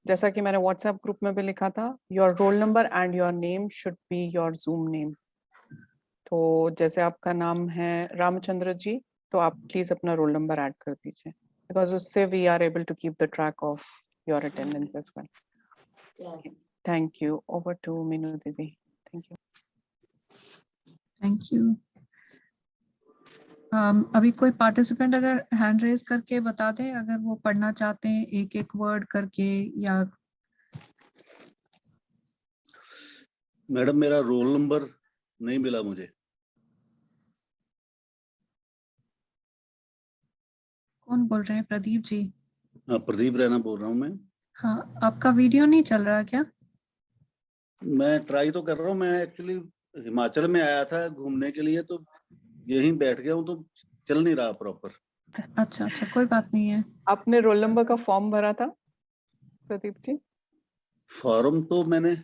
[SPEAKER 1] जैसा कि मैंने WhatsApp ग्रुप में भी लिखा था, your roll number and your name should be your Zoom name. तो जैसे आपका नाम है रामचंद्र जी, तो आप प्लीज अपना रोल नंबर ऐड कर दीजिए, बिकॉज उससे we are able to keep the track of your attendance as well. Thank you. Over to Meenu दीदी। Thank you.
[SPEAKER 6] Thank you. अभी कोई पार्टिसिपेंट अगर हैंड रेज करके बता दे, अगर वो पढ़ना चाहते हैं एक एक वर्ड करके, या
[SPEAKER 7] मैडम मेरा रोल नंबर नहीं मिला मुझे।
[SPEAKER 6] कौन बोल रहे हैं? प्रदीप जी?
[SPEAKER 7] हाँ, प्रदीप रैना बोल रहा हूँ मैं।
[SPEAKER 6] हाँ, आपका वीडियो नहीं चल रहा क्या?
[SPEAKER 7] मैं ट्राई तो कर रहा हूँ। मैं एक्चुअली हिमाचल में आया था घूमने के लिए, तो यहीं बैठ गया हूँ, तो चल नहीं रहा प्रॉपर।
[SPEAKER 6] अच्छा अच्छा, कोई बात नहीं है।
[SPEAKER 1] आपने रोल नंबर का फॉर्म भरा था प्रदीप जी?
[SPEAKER 7] फॉर्म तो मैंने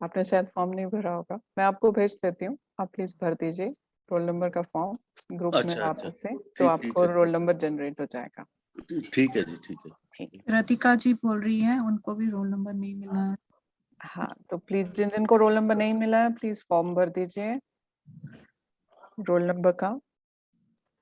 [SPEAKER 1] आपने शायद फॉर्म नहीं भरा होगा, मैं आपको भेज देती हूँ, आप प्लीज भर दीजिए रोल नंबर का फॉर्म ग्रुप में
[SPEAKER 7] अच्छा
[SPEAKER 1] वापस से, तो
[SPEAKER 7] ठीक
[SPEAKER 1] आपको
[SPEAKER 7] है
[SPEAKER 1] रोल नंबर जनरेट हो जाएगा।
[SPEAKER 7] ठीक है जी, ठीक है।
[SPEAKER 1] ठीक है।
[SPEAKER 6] रतिका जी बोल रही है, उनको भी रोल नंबर नहीं मिला है।
[SPEAKER 1] हाँ, तो प्लीज जिन जिनको रोल नंबर नहीं मिला है प्लीज फॉर्म भर दीजिए रोल नंबर का।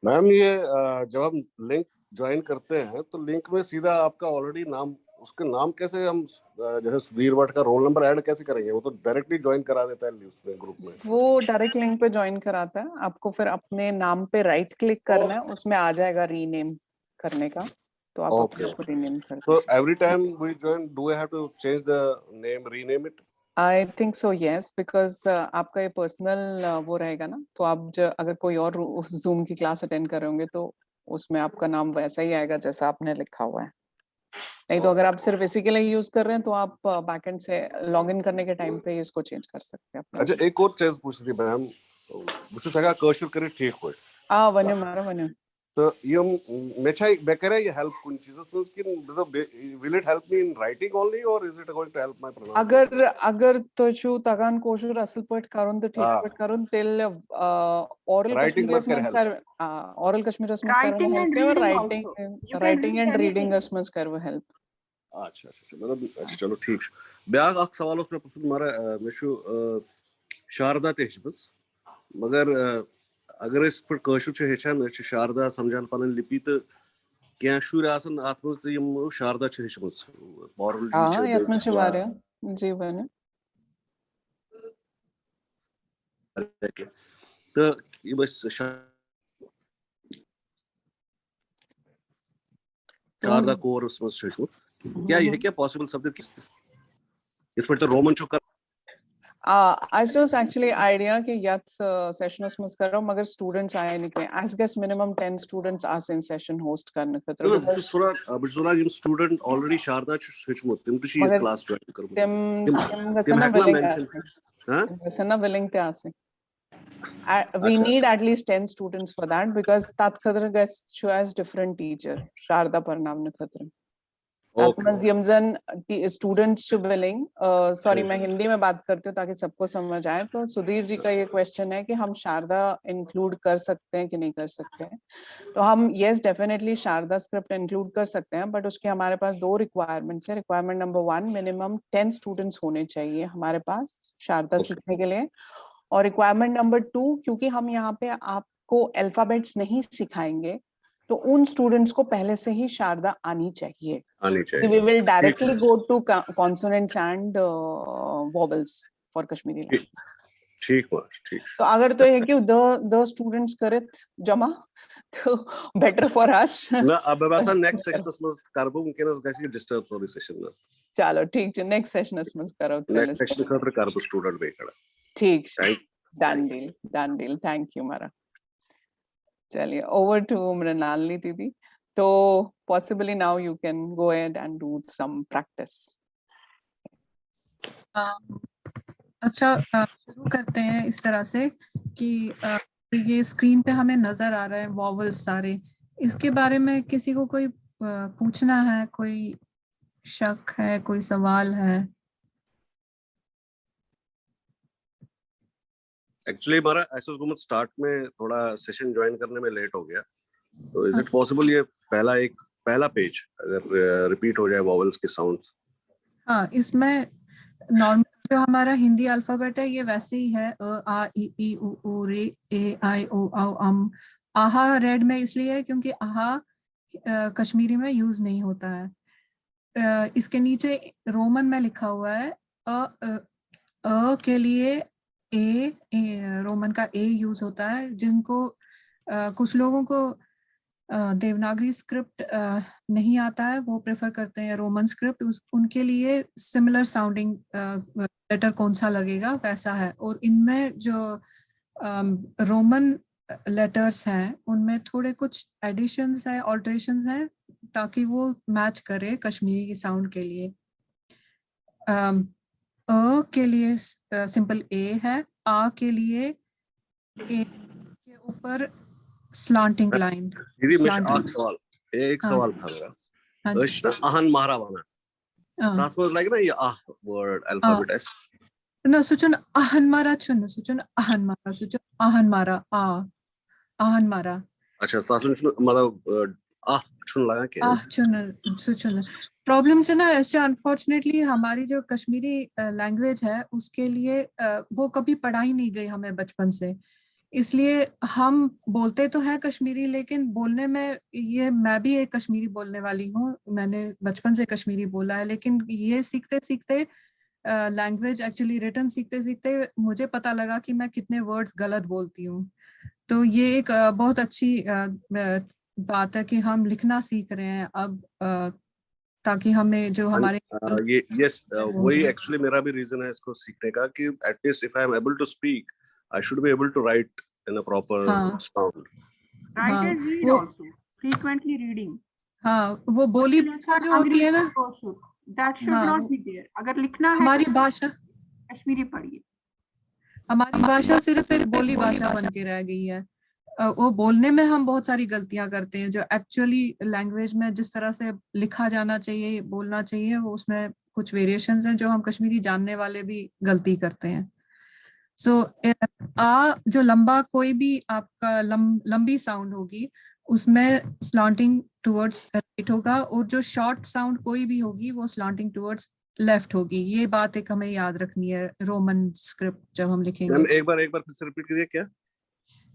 [SPEAKER 8] मैम ये जब हम लिंक ज्वाइन करते हैं तो लिंक में सीधा आपका ऑलरेडी नाम, उसके नाम कैसे हम जैसे सुधीर भट्ट का रोल नंबर ऐड कैसे करेंगे? वो तो डायरेक्टली ज्वाइन करा देता है उसमें ग्रुप में।
[SPEAKER 1] वो डायरेक्ट लिंक पे ज्वाइन कराता है आपको, फिर अपने नाम पे राइट क्लिक करना है, उसमें आ जाएगा रीनेम करने का, तो आप अपने
[SPEAKER 8] Okay.
[SPEAKER 1] आप को रीनेम कर
[SPEAKER 8] So
[SPEAKER 1] दीजिए।
[SPEAKER 8] every time we join, do I have to change the name, rename it?
[SPEAKER 1] I think so yes, because आपका ये पर्सनल वो रहेगा ना, तो आप अगर कोई और जूम की क्लास अटेंड कर रहे होंगे तो उसमें आपका नाम वैसा ही आएगा जैसा आपने लिखा हुआ है। नहीं तो अगर आप सिर्फ इसी के लिए यूज कर रहे हैं तो आप बैकएंड से लॉगिन करने के टाइम पे इसको चेंज कर सकते हैं अपने।
[SPEAKER 8] अच्छा, एक और चीज पूछ रही थी मैम, मुझे सगा कौशल करे ठीक हो
[SPEAKER 1] वन्य मारा वन्य।
[SPEAKER 8] तो ये मैं चाहिए बेकर है ये हेल्प कुन चीजों से उसकी, मतलब will it help me in writing only or is it going to help my pronunciation?
[SPEAKER 1] अगर तो छु तगान कोशुर असल पट करून तो ठीक पट करून तेल oral
[SPEAKER 8] Writing
[SPEAKER 1] Kashmiri
[SPEAKER 8] must get
[SPEAKER 1] असमंस कर oral कश्मीरी असमंस कर
[SPEAKER 2] Writing and
[SPEAKER 1] हेल्प और
[SPEAKER 2] reading
[SPEAKER 1] writing
[SPEAKER 2] also. You can
[SPEAKER 1] writing
[SPEAKER 2] read
[SPEAKER 1] and reading
[SPEAKER 2] anything.
[SPEAKER 1] असमंस कर वो हेल्प।
[SPEAKER 8] अच्छा अच्छा मतलब अच्छा चलो ठीक ब्याग अख सवाल उस पे पसंद मारा मेशु शारदा तेजबस मगर अगर इस पर कशु छ हेचन छ शारदा समझान पन लिपि तो क्या शुर आसन आत्मस यम शारदा छ हेचमस मॉरल
[SPEAKER 1] हाँ यसमन छ मारे जी वन्य
[SPEAKER 8] तो ये बस शारदा कोर उसमस छ क्या ये क्या पॉसिबल सब्जेक्ट इस पर तो रोमन छु कर
[SPEAKER 1] आज वाज एक्चुअली आइडिया कि यात सेशन उसमें करो मगर स्टूडेंट्स आए नहीं के आज guess minimum 10 students as in session host करने खतर
[SPEAKER 8] बस थोड़ा यम स्टूडेंट ऑलरेडी शारदा छु सचमुत तिम तो ये क्लास ज्वाइन कर
[SPEAKER 1] तिम
[SPEAKER 8] तिम
[SPEAKER 1] गसना
[SPEAKER 8] हकना
[SPEAKER 1] विलिंग
[SPEAKER 8] मेंशन हां
[SPEAKER 1] गसना विलिंग ते आसे we
[SPEAKER 8] अच्छा
[SPEAKER 1] need at least 10 students for that because tat khadra gets show as different teacher sharda parnam ne khadra आत्मज यमजन स्टूडेंट्स विलिंग सॉरी मैं हिंदी में बात करती हूँ ताकि सबको समझ आए। तो सुधीर जी का ये क्वेश्चन है कि हम शारदा इंक्लूड कर सकते हैं कि नहीं कर सकते हैं। तो हम yes definitely Sharada script include कर सकते हैं, बट उसके हमारे पास दो रिक्वायरमेंट्स है। रिक्वायरमेंट नंबर 1 मिनिमम 10 स्टूडेंट्स होने चाहिए हमारे पास शारदा सीखने के लिए, और रिक्वायरमेंट नंबर 2 क्योंकि हम यहाँ पे आपको अल्फाबेट्स नहीं सिखाएंगे तो उन स्टूडेंट्स को पहले से ही शारदा आनी चाहिए। We will directly go to consonants and vowels for Kashmiri language.
[SPEAKER 8] ठीक ठीक।
[SPEAKER 1] तो अगर तो है कि the students करे जमा तो better for us.
[SPEAKER 8] ना अब बस नेक्स्ट सेशन में करबो उनके गसी डिस्टर्ब सॉरी सेशन में।
[SPEAKER 1] चलो ठीक है नेक्स्ट सेशन में करो।
[SPEAKER 8] नेक्स्ट सेशन खतर करबो स्टूडेंट बेकड़ा।
[SPEAKER 1] ठीक डन डील थैंक यू मारा। चलिए ओवर टू मृणालिनी दीदी। तो possibly now you can go ahead and do some practice.
[SPEAKER 6] अच्छा, शुरू करते हैं इस तरह से कि ये स्क्रीन पे हमें नजर आ रहा है वॉवल्स सारे, इसके बारे में किसी को कोई पूछना है, कोई शक है, कोई सवाल है?
[SPEAKER 8] एक्चुअली हमारा एसएस गुमत स्टार्ट में थोड़ा सेशन ज्वाइन करने में लेट हो गया, तो इज इट पॉसिबल ये पहला पेज अगर रिपीट हो जाए वॉवल्स के साउंड्स?
[SPEAKER 6] हाँ, इसमें नॉर्मल जो हमारा हिंदी अल्फाबेट है ये वैसे ही है, अ आ इ ई उ ऊ रे ए आई ओ औ अम। आहा रेड में इसलिए है क्योंकि आहा कश्मीरी में यूज नहीं होता है। इसके नीचे रोमन में लिखा हुआ है के लिए रोमन का ए यूज होता है। जिनको कुछ लोगों को देवनागरी स्क्रिप्ट नहीं आता है, वो प्रेफर करते हैं रोमन स्क्रिप्ट। उनके लिए सिमिलर साउंडिंग लेटर कौन सा लगेगा वैसा है। और इनमें जो रोमन लेटर्स हैं उनमें थोड़े कुछ एडिशंस हैं, ऑल्ट्रेशंस हैं, ताकि वो मैच करे कश्मीरी की साउंड के लिए। अ के लिए सिंपल ए है, आ के लिए ए के ऊपर स्लांटिंग लाइन।
[SPEAKER 8] दीदी मैं एक सवाल, एक सवाल था मेरा।
[SPEAKER 6] हाँ जी।
[SPEAKER 8] ahन मारा बना that was like ये ah word alphabet s
[SPEAKER 6] no suchun ahn mara chun suchun ahn mara ahn mara
[SPEAKER 8] अच्छा तासुन मतलब ah चुन लगा के
[SPEAKER 6] चुन सुचुन प्रॉब्लम है ना। ऐसे अनफॉर्चुनेटली हमारी जो कश्मीरी लैंग्वेज है उसके लिए वो कभी पढ़ाई नहीं गई हमें बचपन से, इसलिए हम बोलते तो हैं कश्मीरी, लेकिन बोलने में ये, मैं भी एक कश्मीरी बोलने वाली हूँ, मैंने बचपन से कश्मीरी बोला है, लेकिन ये सीखते सीखते लैंग्वेज एक्चुअली रिटन सीखते सीखते मुझे पता लगा कि मैं कितने वर्ड्स गलत बोलती हूँ। तो ये एक बहुत अच्छी बात है कि हम लिखना सीख रहे हैं अब, ताकि हमें जो हमारे
[SPEAKER 8] ये यस वही एक्चुअली मेरा भी रीजन है इसको सीखने का कि at least if I am able to speak I should be able to write in a proper sound.
[SPEAKER 2] Right and read also, frequently reading.
[SPEAKER 6] हाँ, वो बोली भाषा जो होती है ना,
[SPEAKER 2] that should not be there. अगर लिखना है
[SPEAKER 6] हमारी भाषा
[SPEAKER 2] कश्मीरी पढ़िए।
[SPEAKER 6] हमारी भाषा सिर्फ बोली भाषा बन के रह गई है। वो बोलने में हम बहुत सारी गलतियां करते हैं, जो एक्चुअली लैंग्वेज में जिस तरह से लिखा जाना चाहिए, बोलना चाहिए, वो उसमें कुछ वेरिएशंस हैं जो हम कश्मीरी जानने वाले भी गलती करते हैं। सो आ जो लंबा कोई भी आपका लंबी साउंड होगी उसमें स्लांटिंग टुवर्ड्स राइट होगा, और जो शॉर्ट साउंड कोई भी होगी वो स्लांटिंग टुवर्ड्स लेफ्ट होगी। ये बात एक हमें याद रखनी है रोमन स्क्रिप्ट जब हम लिखेंगे।
[SPEAKER 8] एक बार फिर से रिपीट करिए। क्या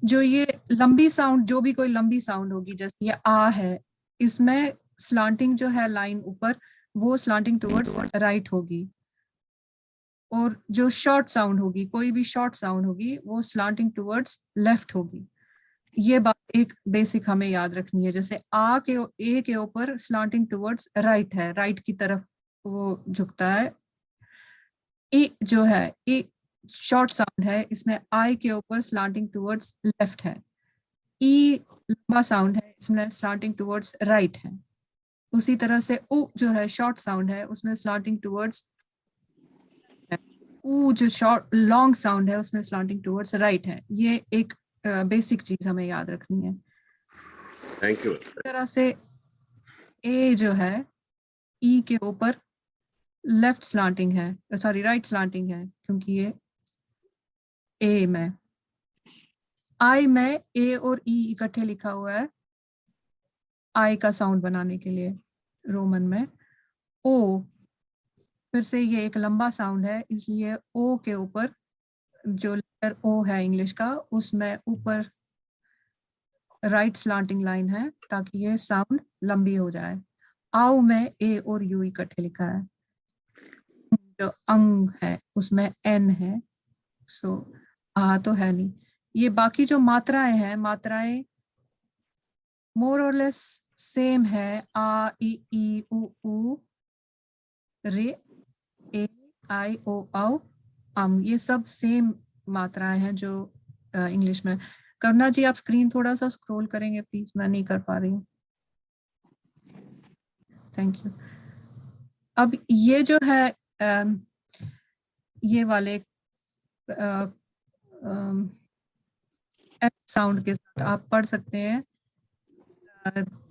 [SPEAKER 6] जो ये लंबी साउंड, जो भी कोई लंबी साउंड होगी, जैसे ये आ है, इसमें स्लांटिंग जो है लाइन ऊपर, वो स्लांटिंग टुवर्ड्स राइट होगी। और जो शॉर्ट साउंड होगी, कोई भी शॉर्ट साउंड होगी, वो स्लांटिंग टुवर्ड्स लेफ्ट होगी। ये बात एक बेसिक हमें याद रखनी है। जैसे आ के ए के ऊपर स्लांटिंग टुवर्ड्स राइट है, राइट की तरफ वो झुकता है। ए जो है, ए शॉर्ट साउंड है, इसमें आई के ऊपर स्लांटिंग टुवर्ड्स लेफ्ट है। ई लंबा साउंड है, इसमें स्लांटिंग टुवर्ड्स राइट है। उसी तरह से उ जो है शॉर्ट साउंड है, उसमें स्लांटिंग टुवर्ड्स, उ जो शॉर्ट लॉन्ग साउंड है उसमें स्लांटिंग टुवर्ड्स राइट है। ये एक बेसिक चीज हमें याद रखनी है।
[SPEAKER 8] Thank you.
[SPEAKER 6] इस तरह से ए जो है, ई के ऊपर लेफ्ट स्लांटिंग है, सॉरी राइट स्लांटिंग है, क्योंकि ये ए में, आई में ए और ई इकट्ठे लिखा हुआ है आई का साउंड बनाने के लिए रोमन में। ओ फिर से ये एक लंबा साउंड है, इसलिए ओ के ऊपर जो लेटर ओ है इंग्लिश का, उसमें ऊपर राइट स्लांटिंग लाइन है ताकि ये साउंड लंबी हो जाए। आउ में ए और यू इकट्ठे लिखा है। जो अंग है उसमें एन है, सो आ तो है नहीं। ये बाकी जो मात्राएं हैं, मात्राएं मोर और लेस सेम है। आ ई उ रे ए आई ओ औ अम, ये सब सेम मात्राएं हैं जो इंग्लिश में। करना जी, आप स्क्रीन थोड़ा सा स्क्रॉल करेंगे प्लीज, मैं नहीं कर पा रही हूँ। Thank you. अब ये जो है ये वाले साउंड के साथ आप पढ़ सकते हैं,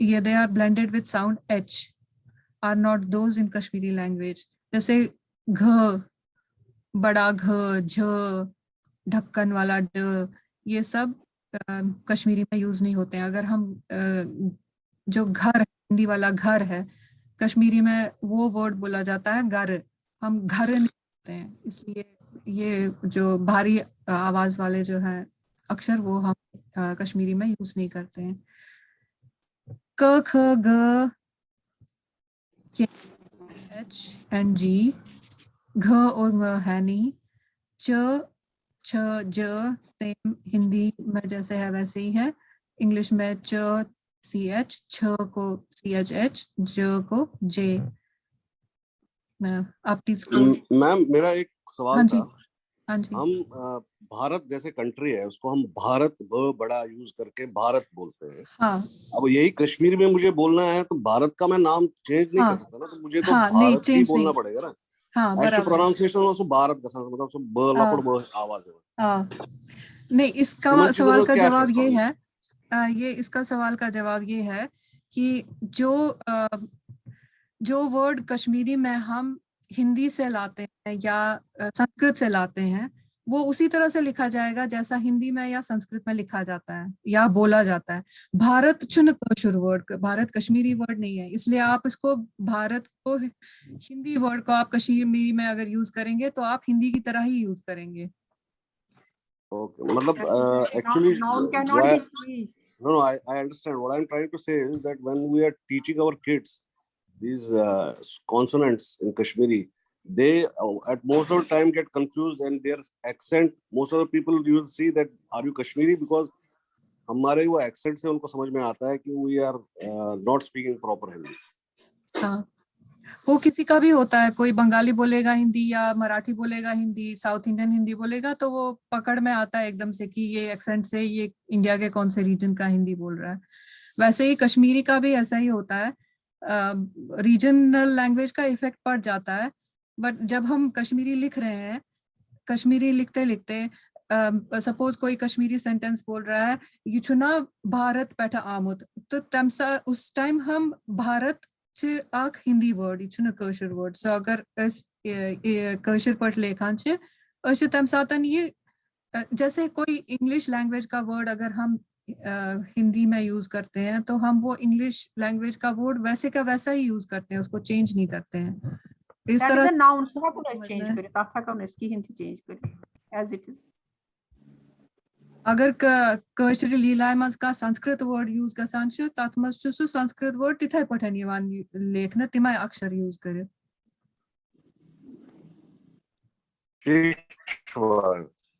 [SPEAKER 6] ये they are blended with sound H, are not those in Kashmiri language. जैसे घ, बड़ा घ, झ, ढक्कन वाला ड, ये सब कश्मीरी में यूज नहीं होते हैं। अगर हम जो घर, हिंदी वाला घर है, कश्मीरी में वो वर्ड बोला जाता है घर। हम घर नहीं करते हैं, इसलिए ये जो भारी आवाज वाले जो है अक्षर वो हम कश्मीरी में यूज नहीं करते हैं। क ख ग के एच एंड जी, घ और ङ है नहीं, च छ ज सेम हिंदी में जैसे है वैसे ही है, इंग्लिश में च सी एच, छ को सी एच एच, ज को जे। आप प्लीज।
[SPEAKER 8] मैम मेरा एक सवाल
[SPEAKER 6] हाँ जी,
[SPEAKER 8] था,
[SPEAKER 6] हाँ जी।
[SPEAKER 8] हम भारत जैसे कंट्री है उसको हम भारत ब बड़ा यूज करके भारत बोलते हैं।
[SPEAKER 6] हाँ
[SPEAKER 8] अब यही कश्मीर में मुझे बोलना है तो भारत का मैं नाम चेंज नहीं
[SPEAKER 6] हाँ
[SPEAKER 8] कर सकता ना, तो मुझे तो
[SPEAKER 6] हाँ, नहीं
[SPEAKER 8] भारत ही
[SPEAKER 6] चेंज
[SPEAKER 8] बोलना
[SPEAKER 6] नहीं।
[SPEAKER 8] पड़ेगा ना।
[SPEAKER 6] हाँ
[SPEAKER 8] ऐसे
[SPEAKER 6] बराबर है।
[SPEAKER 8] प्रोनाउंसिएशन उसको भारत का मतलब उसको ब
[SPEAKER 6] हाँ
[SPEAKER 8] लपड़ ब आवाज है।
[SPEAKER 6] हाँ, नहीं इसका
[SPEAKER 8] इन चीजों
[SPEAKER 6] सवाल
[SPEAKER 8] में
[SPEAKER 6] का
[SPEAKER 8] क्या
[SPEAKER 6] जवाब
[SPEAKER 8] शिफ्ट
[SPEAKER 6] ये
[SPEAKER 8] होगी?
[SPEAKER 6] है, ये इसका सवाल का जवाब ये है कि जो वर्ड कश्मीरी में हम हिंदी से लाते हैं या संस्कृत से लाते हैं, वो उसी तरह से लिखा जाएगा जैसा हिंदी में या संस्कृत में लिखा जाता है या बोला जाता है। भारत चुन कशुर वर्ड, भारत कश्मीरी वर्ड नहीं है, इसलिए आप इसको भारत को हिंदी वर्ड को आप कश्मीरी में अगर यूज करेंगे तो आप हिंदी की तरह ही यूज करेंगे।
[SPEAKER 8] Okay, मतलब
[SPEAKER 2] Noun
[SPEAKER 8] actually
[SPEAKER 2] cannot
[SPEAKER 8] why
[SPEAKER 2] be changed.
[SPEAKER 8] no I understand what I'm trying to say is that when we are teaching our kids these consonants in Kashmiri, they at most of the time get confused and their accent, most of the people you will see that are you Kashmiri because हमारे वो accent से उनको समझ में आता है कि we are not speaking proper Hindi.
[SPEAKER 6] हाँ, वो किसी का भी होता है, कोई बंगाली बोलेगा हिंदी या मराठी बोलेगा हिंदी, साउथ इंडियन हिंदी बोलेगा तो वो पकड़ में आता है एकदम से कि ये एक्सेंट से ये इंडिया के कौन से रीजन का हिंदी बोल रहा है। वैसे ही कश्मीरी का भी ऐसा ही होता है, रीजनल लैंग्वेज का इफेक्ट पड़ जाता है। बट जब हम कश्मीरी लिख रहे हैं, कश्मीरी लिखते लिखते सपोज कोई कश्मीरी सेंटेंस बोल रहा है, ये चुना भारत पैठा आमुद, तो तमसा उस टाइम हम भारत आख हिंदी वर्ड यह कशर वर्ड, सो अगर कशर पट लेखान तम सातन ये जैसे कोई इंग्लिश लैंग्वेज का वर्ड अगर हम हिंदी में यूज करते हैं तो हम वो इंग्लिश लैंग्वेज का वर्ड वैसे का वैसा ही यूज करते हैं, उसको चेंज नहीं करते हैं। इस
[SPEAKER 2] That is
[SPEAKER 6] तरह
[SPEAKER 2] a noun. So how can I change करे? ताथा का उसकी हिंदी change करे as it is.
[SPEAKER 6] अगर कशर लीलाय मज का संस्कृत वर्ड यूज गसान तथ मज सु संस्कृत वर्ड तिथे पठन यवान लेखन तिमाय अक्षर यूज करे।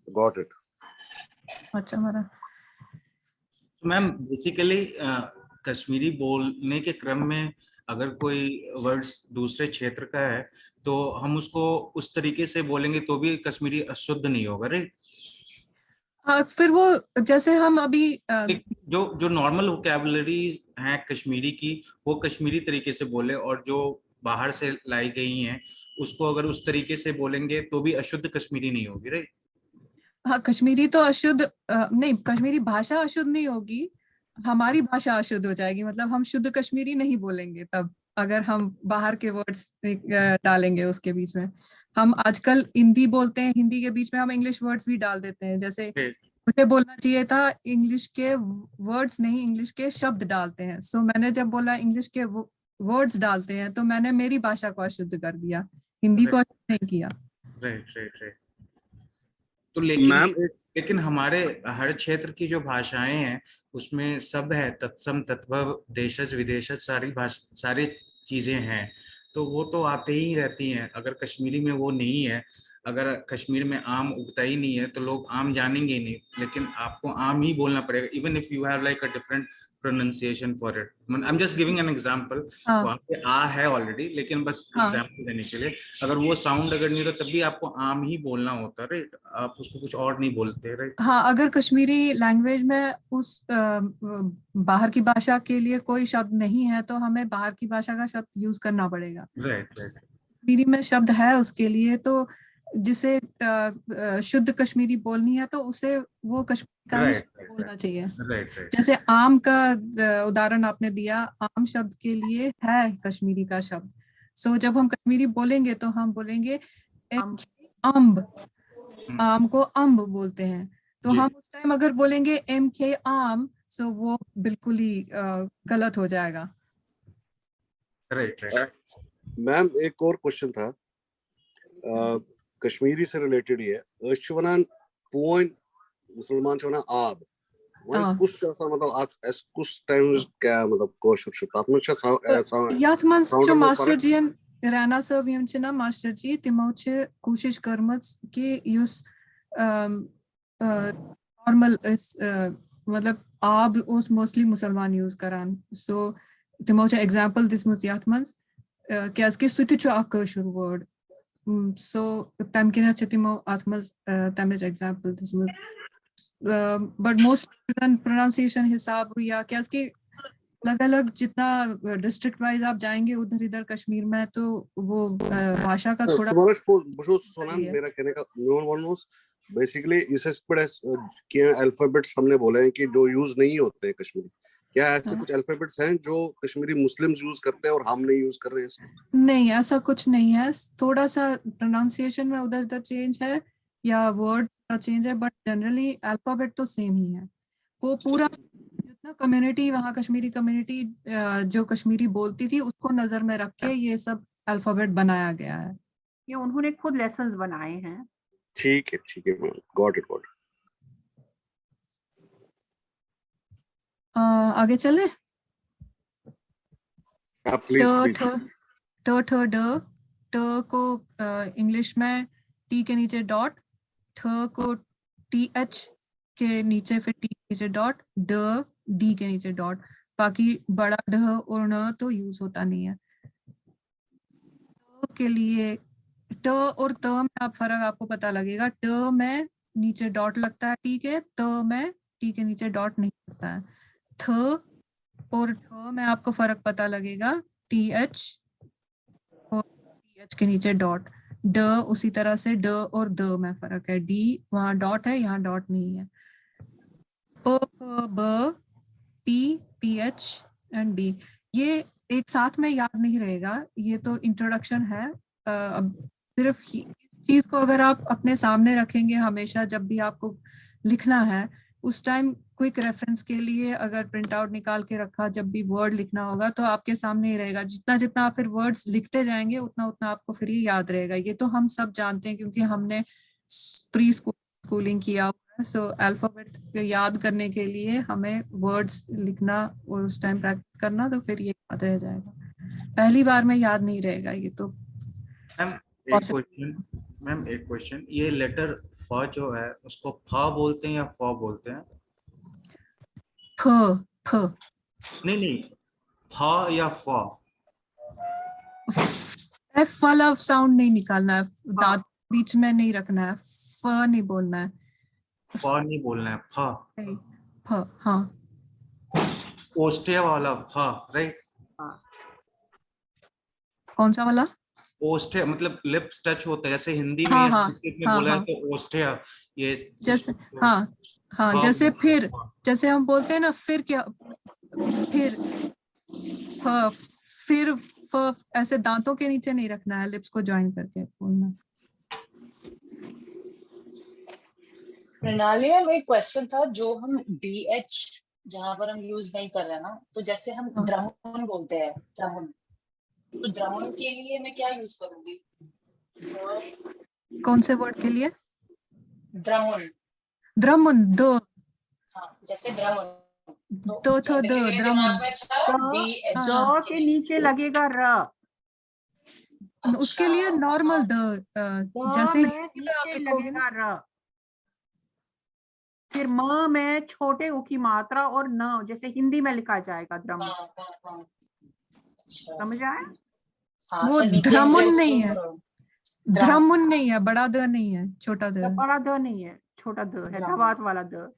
[SPEAKER 8] Got it.
[SPEAKER 6] अच्छा हमारा
[SPEAKER 5] मैम बेसिकली कश्मीरी बोलने के क्रम में अगर कोई वर्ड्स दूसरे क्षेत्र का है तो हम उसको उस तरीके से बोलेंगे तो भी कश्मीरी अशुद्ध नहीं होगा, राइट?
[SPEAKER 6] हाँ, फिर वो जैसे हम अभी
[SPEAKER 5] जो नॉर्मल वोकैबुलरीज हैं कश्मीरी की वो कश्मीरी तरीके से बोले और जो बाहर से लाई गई हैं उसको अगर उस तरीके से बोलेंगे तो भी अशुद्ध कश्मीरी नहीं होगी, राइट?
[SPEAKER 6] हाँ, कश्मीरी तो अशुद्ध नहीं, कश्मीरी भाषा अशुद्ध नहीं होगी, हमारी भाषा अशुद्ध हो जाएगी। मतलब हम शुद्ध कश्मीरी नहीं बोलेंगे तब अगर हम बाहर के वर्ड्स डालेंगे उसके बीच में। हम आजकल हिंदी बोलते हैं, हिंदी के बीच में हम इंग्लिश वर्ड्स भी डाल देते हैं, जैसे मुझे बोलना चाहिए था इंग्लिश के वर्ड्स नहीं, इंग्लिश के शब्द डालते हैं। सो मैंने जब बोला इंग्लिश के वर्ड्स डालते हैं तो मैंने मेरी भाषा को अशुद्ध कर दिया, हिंदी को अशुद्ध नहीं किया।
[SPEAKER 5] राइट। तो लेकिन हमारे हर क्षेत्र की जो भाषाएं हैं उसमें सब है, तत्सम तत्भव देशज विदेशज सारी चीजें हैं, तो वो तो आते ही रहती हैं। अगर कश्मीरी में वो नहीं है, अगर कश्मीर में आम उगता ही नहीं है तो लोग आम जानेंगे ही नहीं, लेकिन आपको आम ही बोलना पड़ेगा even if you have like a different pronunciation for it. I am just giving an example. वहाँ पे आ है ऑलरेडी, लेकिन बस एग्जांपल देने के लिए अगर वो साउंड अगर नहीं होता तब भी आपको आम ही बोलना होता, राइट? आप उसको कुछ और नहीं बोलते, राइट?
[SPEAKER 6] हाँ, अगर कश्मीरी लैंग्वेज में उस बाहर की भाषा के लिए कोई शब्द नहीं है तो हमें बाहर की भाषा का शब्द यूज करना पड़ेगा।
[SPEAKER 5] राइट।
[SPEAKER 6] कश्मीरी में शब्द है उसके लिए, तो जिसे शुद्ध कश्मीरी बोलनी है तो उसे वो कश्मीरी का ही बोलना चाहिए। जैसे आम का उदाहरण आपने दिया, आम शब्द के लिए है कश्मीरी का शब्द। सो जब हम कश्मीरी बोलेंगे तो हम बोलेंगे अम्ब, आम को अम्ब बोलते हैं, तो हम उस टाइम अगर बोलेंगे MK आम, सो वो बिल्कुल ही गलत हो जाएगा।
[SPEAKER 5] राइट।
[SPEAKER 8] मैम एक और क्वेश्चन था, कश्मीरी से रिलेटेड ही है अश छ वनान पोइन मुसलमान छ वनान आब वही कुछ ऐसा मतलब आज एस कुछ टाइम क्या मतलब कोशिश छ तत में छ
[SPEAKER 6] याथ मंस जो मास्टर जी राना साहब यम छ ना मास्टर जी तिमो छ कोशिश करमच कि युस नॉर्मल मतलब आब उस मोस्टली मुसलमान यूज करान सो तिमो छ एग्जांपल दिस मस याथ मंस क्यास के सुति छ अ कशुर वर्ड सो तम किन छ तिमो अथ मंस तमिज एग्जांपल दिस मस बट मोस्ट प्रोनाउंसिएशन हिसाब या क्यास के अलग-अलग जितना डिस्ट्रिक्ट वाइज आप जाएंगे उधर इधर कश्मीर में तो वो भाषा का थोड़ा
[SPEAKER 8] मेरा कहने का ऑलमोस्ट बेसिकली इस पर क्या अल्फाबेट्स हमने बोले हैं कि जो यूज नहीं होते हैं कश्मीरी क्या ऐसे कुछ अल्फाबेट्स हैं जो कश्मीरी मुस्लिम्स यूज करते हैं और हम नहीं यूज कर रहे हैं
[SPEAKER 6] नहीं ऐसा कुछ नहीं है थोड़ा सा प्रोनाउंसिएशन में उधर इधर चेंज है या वर्ड का चेंज है बट जनरली अल्फाबेट तो सेम ही है वो पूरा जितना कम्युनिटी वहाँ कश्मीरी कम्युनिटी जो कश्मीरी बोलती थी उसको नजर में रख के ये सब अल्फाबेट बनाया गया है
[SPEAKER 2] ये उन्होंने खुद लेसन्स बनाए हैं
[SPEAKER 8] ठीक है गॉट इट
[SPEAKER 6] आगे चले
[SPEAKER 8] प्लीज
[SPEAKER 6] ट को इंग्लिश में टी के नीचे डॉट ठ को टी एच के नीचे फिर टी के नीचे डॉट ड डी के नीचे डॉट बाकी बड़ा ढ और न तो यूज होता नहीं है के लिए ट और त में आप फर्क आपको पता लगेगा ट में नीचे डॉट लगता है टी के त में टी के नीचे डॉट नहीं लगता है थ और ठ में आपको फर्क पता लगेगा टी एच और टी एच के नीचे डॉट ड उसी तरह से ड और द में फर्क है डी वहाँ डॉट है यहाँ डॉट नहीं है प ब P P H and D ये एक साथ में याद नहीं रहेगा ये तो इंट्रोडक्शन है अब सिर्फ इस चीज को अगर आप अपने सामने रखेंगे हमेशा जब भी आपको लिखना है उस टाइम क्विक रेफरेंस के लिए अगर प्रिंट आउट निकाल के रखा जब भी वर्ड लिखना होगा तो आपके सामने ही रहेगा जितना जितना आप फिर वर्ड्स लिखते जाएंगे उतना उतना आपको फिर ये याद रहेगा ये तो हम सब जानते हैं क्योंकि हमने प्री स्कूलिंग किया हुआ है सो अल्फाबेट याद करने के लिए हमें वर्ड्स लिखना और उस टाइम प्रैक्टिस करना तो फिर ये याद रह जाएगा पहली बार में याद नहीं रहेगा ये तो
[SPEAKER 5] मैम एक क्वेश्चन ये लेटर फ जो है उसको फा बोलते हैं या फ बोलते हैं
[SPEAKER 6] फ
[SPEAKER 5] नहीं फा या फ
[SPEAKER 6] एफ वाला साउंड नहीं निकालना है दांत बीच में नहीं रखना है फ नहीं बोलना है
[SPEAKER 5] फा नहीं बोलना है फा
[SPEAKER 6] फ हाँ
[SPEAKER 5] ओस्टिया वाला फा राइट
[SPEAKER 6] कौन सा वाला
[SPEAKER 5] ओस्टिया मतलब लिप्स टच होता है जैसे हिंदी में
[SPEAKER 6] हाँ,
[SPEAKER 5] या
[SPEAKER 6] हाँ,
[SPEAKER 5] संस्कृत में
[SPEAKER 6] हाँ,
[SPEAKER 5] बोला है
[SPEAKER 6] हाँ,
[SPEAKER 5] तो ओस्टिया ये
[SPEAKER 6] जैसे हाँ जैसे फिर जैसे हम बोलते हैं ना फिर क्या फिर फिर ऐसे दांतों के नीचे नहीं रखना है लिप्स को ज्वाइन करके बोलना
[SPEAKER 9] प्रणाली में एक क्वेश्चन था जो हम DH जहाँ पर हम यूज नहीं कर रहे हैं ना तो जैसे हम द्रमुन बोलते हैं द्रमुन तो द्रमुन के लिए मैं क्या यूज करूंगी
[SPEAKER 6] कौन से वर्ड के लिए
[SPEAKER 9] द्रमुन
[SPEAKER 6] द्रमुन दो
[SPEAKER 9] हाँ जैसे द्रमुन
[SPEAKER 6] तो द्रमुन
[SPEAKER 2] द के नीचे लगेगा र
[SPEAKER 6] उसके लिए नॉर्मल द जैसे हिंदी में आप लिखोगे
[SPEAKER 2] लगेगा र फिर म में छोटे उ की मात्रा और न जैसे हिंदी में लिखा जाएगा द्रमुन समझ आया
[SPEAKER 6] वो द्रमुन नहीं है द्रमुन नहीं है बड़ा द नहीं है छोटा द
[SPEAKER 2] बड़ा द नहीं है छोटा द है दवात वाला द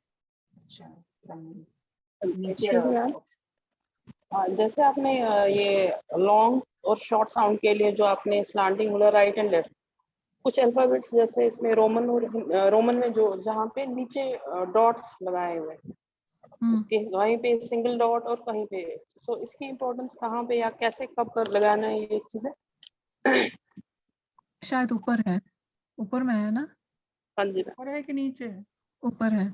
[SPEAKER 10] जैसे आपने ये लॉन्ग और शॉर्ट साउंड के लिए जो आपने स्लैंटिंग बोला राइट एंड लेफ्ट कुछ अल्फाबेट्स जैसे इसमें रोमन और रोमन में जो जहाँ पे नीचे डॉट्स लगाए हुए कहीं पे सिंगल डॉट और कहीं पे सो इसकी इम्पोर्टेंस कहाँ पे या कैसे कब कर लगाना है ये चीजें
[SPEAKER 6] शायद ऊपर में है ना
[SPEAKER 10] हाँ जी
[SPEAKER 2] ऊपर है कि नीचे है
[SPEAKER 6] ऊपर है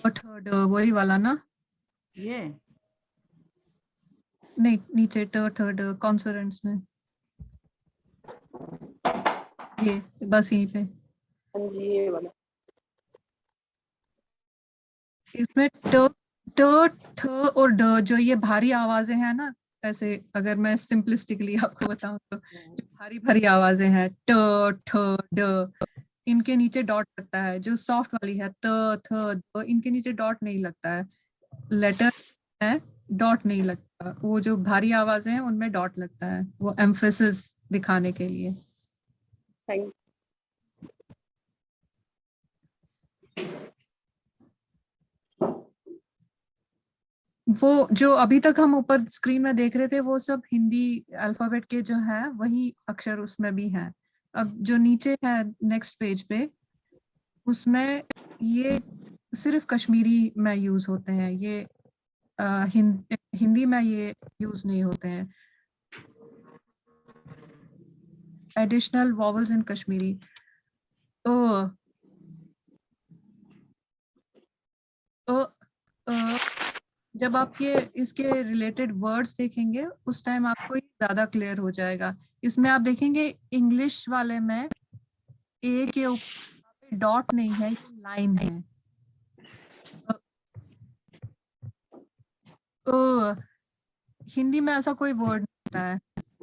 [SPEAKER 6] थर्ड वही वाला ना
[SPEAKER 2] ये
[SPEAKER 6] नहीं नीचे थर्ड कॉन्सोनेंट्स में ये बस यहीं पे।
[SPEAKER 10] हाँ जी, ये वाला।
[SPEAKER 6] इसमें ट ट ठ और ड जो ये भारी आवाजें हैं ना, ऐसे अगर मैं सिंपलिस्टिकली आपको बताऊं तो जो भारी भारी आवाजें हैं ट ठ ड, इनके नीचे डॉट लगता है। जो सॉफ्ट वाली है त थ द, इनके नीचे डॉट नहीं लगता है। लेटर है डॉट नहीं लगता, वो जो भारी आवाजें हैं उनमें डॉट लगता है, वो एम्फेसिस दिखाने के लिए।
[SPEAKER 10] थैंक
[SPEAKER 6] वो जो अभी तक हम ऊपर स्क्रीन में देख रहे थे वो सब हिंदी अल्फाबेट के जो है वही अक्षर उसमें भी हैं। अब जो नीचे है नेक्स्ट पेज पे, उसमें ये सिर्फ कश्मीरी में यूज होते हैं, ये हिंदी में ये यूज नहीं होते हैं। एडिशनल वॉवल्स इन कश्मीरी। तो जब आप ये इसके रिलेटेड वर्ड्स देखेंगे उस टाइम आपको ये ज्यादा क्लियर हो जाएगा। इसमें आप देखेंगे इंग्लिश वाले में ए के ऊपर डॉट नहीं है, ये लाइन है। तो हिंदी में ऐसा कोई वर्ड नहीं होता है,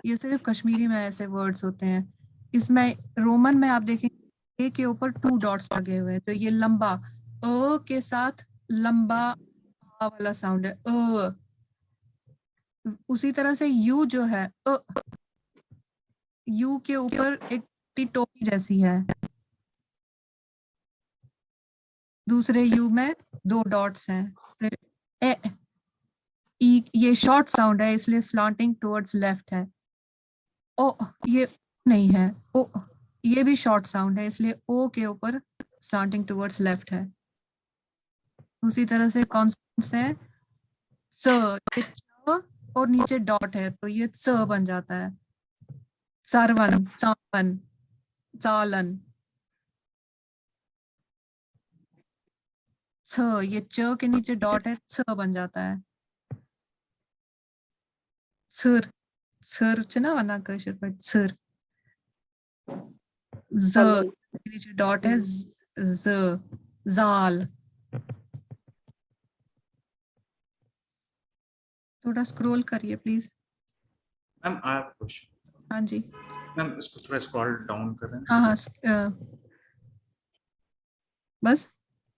[SPEAKER 6] ये सिर्फ कश्मीरी में ऐसे वर्ड्स होते हैं। इसमें रोमन में आप देखेंगे ए के ऊपर 2 डॉट्स लगे हुए हैं, तो ये लंबा अ के साथ लंबा आ वाला साउंड है अ। उसी तरह से यू जो है यू के ऊपर एक टोपी जैसी है, दूसरे यू में 2 डॉट्स हैं। फिर ए, ई ये शॉर्ट साउंड है इसलिए स्लॉन्टिंग टुवर्ड्स लेफ्ट है। ओ ये नहीं है, ओ ये भी शॉर्ट साउंड है इसलिए ओ के ऊपर स्लॉन्टिंग टुवर्ड्स लेफ्ट है। उसी तरह से कॉन्सोनेंट्स है स, ये च और नीचे डॉट है तो ये स बन जाता है। सरवन, चावन, चालन। छ, ये च के नीचे डॉट है, छ बन जाता है। सर, सर च ना वना कशर पर सर। ज के नीचे डॉट है, ज, जाल। थोड़ा स्क्रॉल करिए please.
[SPEAKER 5] Ma'am I have question.
[SPEAKER 6] हाँ जी।
[SPEAKER 5] मैम इसको थोड़ा स्क्रॉल डाउन करें।
[SPEAKER 6] हाँ हाँ बस।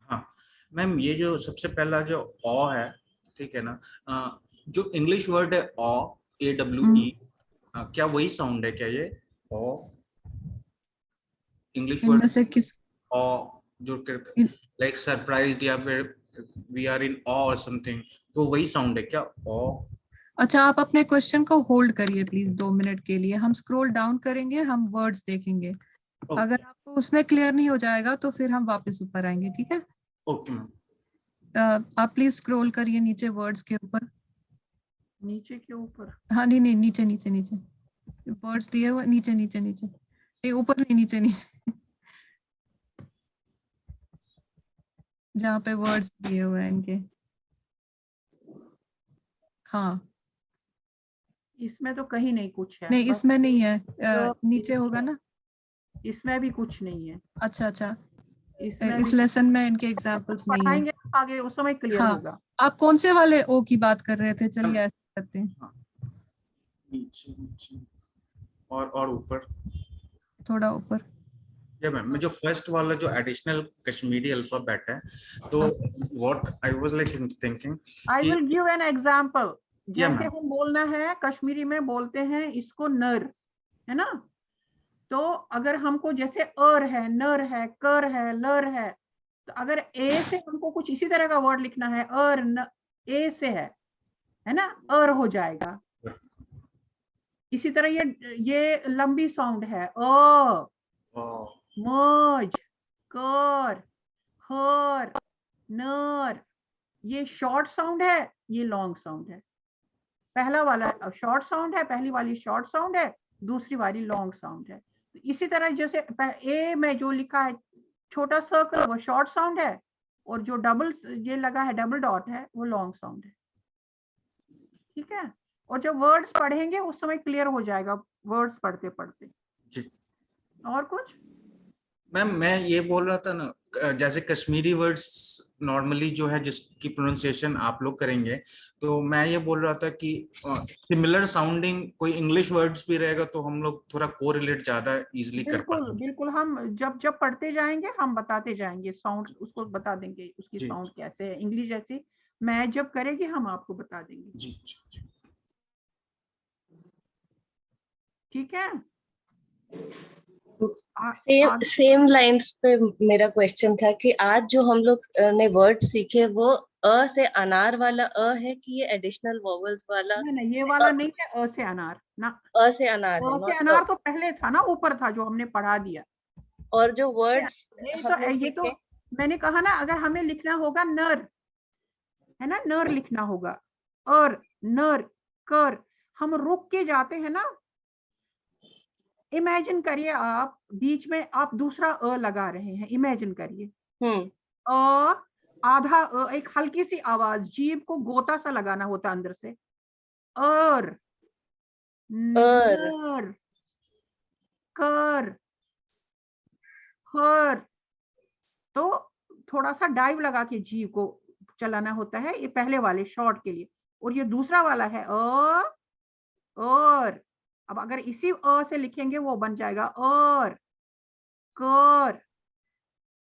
[SPEAKER 5] हाँ मैम, ये जो सबसे पहला जो ऑ है, ठीक है ना, जो इंग्लिश वर्ड है ऑ, AWE, क्या वही साउंड है क्या ये ऑ? इंग्लिश वर्ड
[SPEAKER 6] इनमें से किस
[SPEAKER 5] ऑ जो लाइक सरप्राइज्ड या फिर वी आर इन ऑ और समथिंग, तो वही साउंड है क्या ऑ?
[SPEAKER 6] अच्छा, आप अपने क्वेश्चन को होल्ड करिए प्लीज 2 मिनट के लिए। हम स्क्रॉल डाउन करेंगे, हम वर्ड्स देखेंगे। अगर आपको उसमें क्लियर नहीं हो जाएगा तो फिर हम वापस ऊपर आएंगे, ठीक है?
[SPEAKER 5] Okay ma'am.
[SPEAKER 6] आप प्लीज स्क्रॉल करिए नीचे वर्ड्स के ऊपर।
[SPEAKER 2] नीचे के ऊपर?
[SPEAKER 6] हाँ नहीं नहीं, नीचे नीचे नीचे वर्ड्स दिए हुए, नीचे नीचे नीचे, नहीं ऊपर नहीं, नीचे नीचे जहाँ पे वर्ड्स दिए हुए हैं इनके। हाँ
[SPEAKER 2] इसमें तो कहीं नहीं कुछ है।
[SPEAKER 6] नहीं,
[SPEAKER 2] बस
[SPEAKER 6] इसमें नहीं है,
[SPEAKER 2] तो
[SPEAKER 6] नीचे होगा ना।
[SPEAKER 2] इसमें भी कुछ नहीं है।
[SPEAKER 6] अच्छा अच्छा,
[SPEAKER 2] इसमें
[SPEAKER 6] इस
[SPEAKER 2] भी
[SPEAKER 6] लेसन में इनके एग्जाम्पल्स नहीं है।
[SPEAKER 2] पढ़ाएंगे आगे, उस समय क्लियर
[SPEAKER 6] हाँ,
[SPEAKER 2] होगा।
[SPEAKER 6] आप कौन से वाले ओ की बात कर रहे थे? चलिए ऐसे करते हैं,
[SPEAKER 5] नीचे नीचे और ऊपर
[SPEAKER 6] थोड़ा ऊपर।
[SPEAKER 5] या मैम, जो फर्स्ट वाला जो एडिशनल कश्मीरी अल्फाबेट है, तो what I was like thinking,
[SPEAKER 2] I will give an example.
[SPEAKER 5] Yeah,
[SPEAKER 2] जैसे
[SPEAKER 5] ma'am.
[SPEAKER 2] हम बोलना है, कश्मीरी में बोलते हैं इसको नर, है ना? तो अगर हमको जैसे अर है, नर है, कर है, लर है, तो अगर ए से हमको कुछ इसी तरह का वर्ड लिखना है, अर न, ए से है ना, अर हो जाएगा। इसी तरह ये लंबी साउंड है, अ, मज, कर, हर, नर। ये शॉर्ट साउंड है, ये लॉन्ग साउंड है। पहला वाला शॉर्ट साउंड है, पहली वाली शॉर्ट साउंड है, दूसरी वाली लॉन्ग साउंड है। तो इसी तरह जैसे ए में जो लिखा है छोटा सर्कल, वो शॉर्ट साउंड है, और जो डबल ये लगा है, डबल डॉट है, वो लॉन्ग साउंड है। ठीक है? और जब वर्ड्स पढ़ेंगे उस समय क्लियर हो जाएगा, वर्ड्स पढ़ते पढ़ते। और कुछ?
[SPEAKER 5] मैम मैं ये बोल रहा था ना, जैसे कश्मीरी वर्ड्स नॉर्मली जो है जिसकी प्रोनाउंसिएशन आप लोग करेंगे, तो मैं ये बोल रहा था कि सिमिलर साउंडिंग कोई इंग्लिश वर्ड्स भी रहेगा तो हम लोग थोड़ा कोरिलेट ज्यादा इजीली कर
[SPEAKER 2] बिल्कुल
[SPEAKER 5] पाएंगे।
[SPEAKER 2] बिल्कुल, हम जब जब पढ़ते जाएंगे हम बताते जाएंगे, साउंड्स उसको बता देंगे, उसकी
[SPEAKER 5] जी
[SPEAKER 2] साउंड कैसे है, इंग्लिश जैसी मैं जब करेगी हम आपको बता देंगे।
[SPEAKER 5] जी जी।
[SPEAKER 2] ठीक है।
[SPEAKER 11] सेम सेम लाइंस पे मेरा क्वेश्चन था कि आज जो हम लोग ने वर्ड सीखे वो अ से अनार वाला अ है कि ये एडिशनल वोवेल्स वाला?
[SPEAKER 2] नहीं, ये वाला नहीं है, अ से अनार ना,
[SPEAKER 11] अ से अनार है,
[SPEAKER 2] अ से
[SPEAKER 11] नॉट
[SPEAKER 2] अनार तो पहले था ना, ऊपर था जो हमने पढ़ा दिया।
[SPEAKER 11] और जो वर्ड्स हमने
[SPEAKER 2] ये तो
[SPEAKER 11] सीखे,
[SPEAKER 2] मैंने कहा ना, अगर हमें लिखना होगा नर, है ना, नर लिखना होगा, और नर कर, हम रुक के जाते हैं ना। इमेजिन करिए आप बीच में आप दूसरा अ लगा रहे हैं, इमेजिन करिए अ, आधा अ, एक हल्की सी आवाज, जीभ को गोता सा लगाना होता अंदर से, और नर, कर, हर, तो थोड़ा सा डाइव लगा के जीभ को चलाना होता है, ये पहले वाले शॉर्ट के लिए। और ये दूसरा वाला है और अब अगर इसी अ से लिखेंगे वो बन जाएगा और, कर,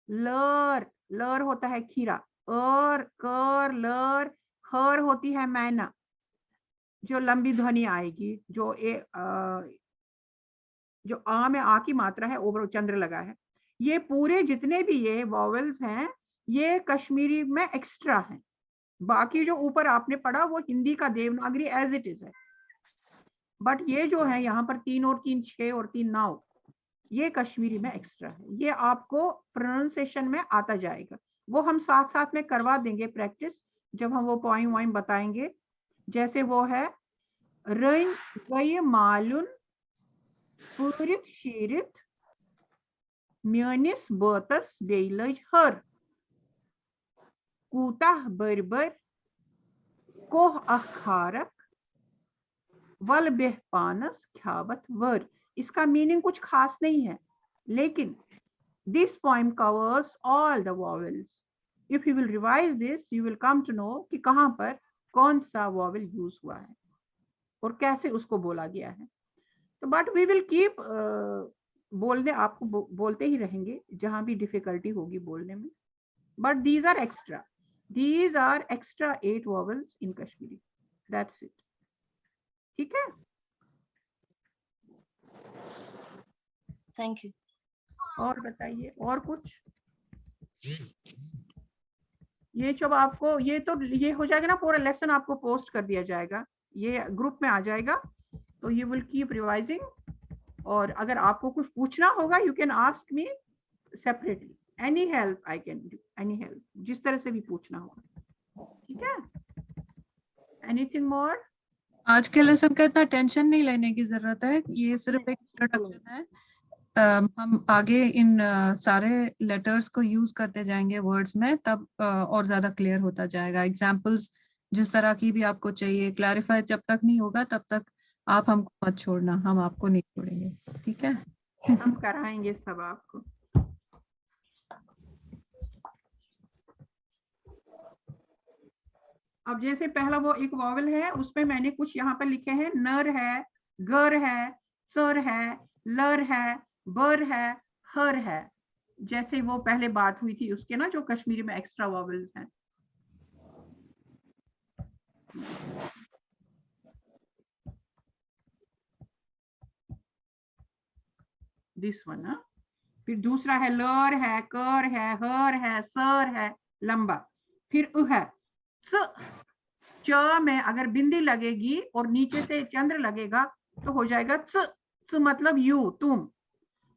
[SPEAKER 2] लर, लर होता है खीरा, और, कर, लर, हर होती है मैना, जो लंबी ध्वनि आएगी, जो जो आ में आ की मात्रा है, ओवर चंद्र लगा है। ये पूरे जितने भी ये वॉवेल्स हैं ये कश्मीरी में एक्स्ट्रा हैं। बाकी जो ऊपर आपने पढ़ा वो हिंदी का देवनागरी एज इट इज है, बट ये जो है यहाँ पर 3 और 3 6 और 3 9, ये कश्मीरी में एक्स्ट्रा है। ये आपको प्रोनाउंसिएशन में आता जाएगा, वो हम साथ साथ में करवा देंगे प्रैक्टिस जब हम वो पॉइंट वाइम बताएंगे। जैसे वो है रंग गई मालून पूरित शीरित म्यानिस बोतस बेलज हर कूताह बरबर कोह अखारक वल बेह पानस ख्यावत वर। इसका मीनिंग कुछ खास नहीं है, लेकिन this poem covers all the vowels. If you will revise this, you will come to know कि कहाँ पर कौन सा vowel use हुआ है और कैसे उसको बोला गया है। तो but we will keep बोलने आपको बोलते ही रहेंगे जहां भी डिफिकल्टी होगी बोलने में, but these are extra. These are extra 8 vowels in Kashmiri. That's it. ठीक है?
[SPEAKER 11] Thank you.
[SPEAKER 2] और बताइए और कुछ? ये जब आपको ये तो ये हो जाएगा ना, पूरा लेसन आपको पोस्ट कर दिया जाएगा, ये ग्रुप में आ जाएगा, तो यू विल कीप रिवाइजिंग। और अगर आपको कुछ पूछना होगा you can ask me separately, any help I can do, any help, जिस तरह से भी पूछना होगा। ठीक है? Anything more?
[SPEAKER 6] आज के लेसन का इतना टेंशन नहीं लेने की जरूरत है, ये सिर्फ एक इंट्रोडक्शन है। हम आगे इन सारे लेटर्स को यूज करते जाएंगे वर्ड्स में, तब और ज्यादा क्लियर होता जाएगा। एग्जाम्पल्स जिस तरह की भी आपको चाहिए, क्लैरिफाई जब तक नहीं होगा तब तक आप हमको मत छोड़ना, हम आपको नहीं छोड़ेंगे। ठीक है?
[SPEAKER 2] हम कराएंगे सब आपको। अब जैसे पहला वो एक वॉवल है, उसमें मैंने कुछ यहाँ पर लिखे हैं, नर है, गर है, सर है, लर है, बर है, हर है, जैसे वो पहले बात हुई थी उसके ना, जो कश्मीरी में एक्स्ट्रा वॉवल्स हैं। दिस वन ना। फिर दूसरा है लर है, कर है, हर है, सर है लंबा, फिर उ है, च में अगर बिंदी लगेगी और नीचे से चंद्र लगेगा तो हो जाएगा च मतलब यू, तुम।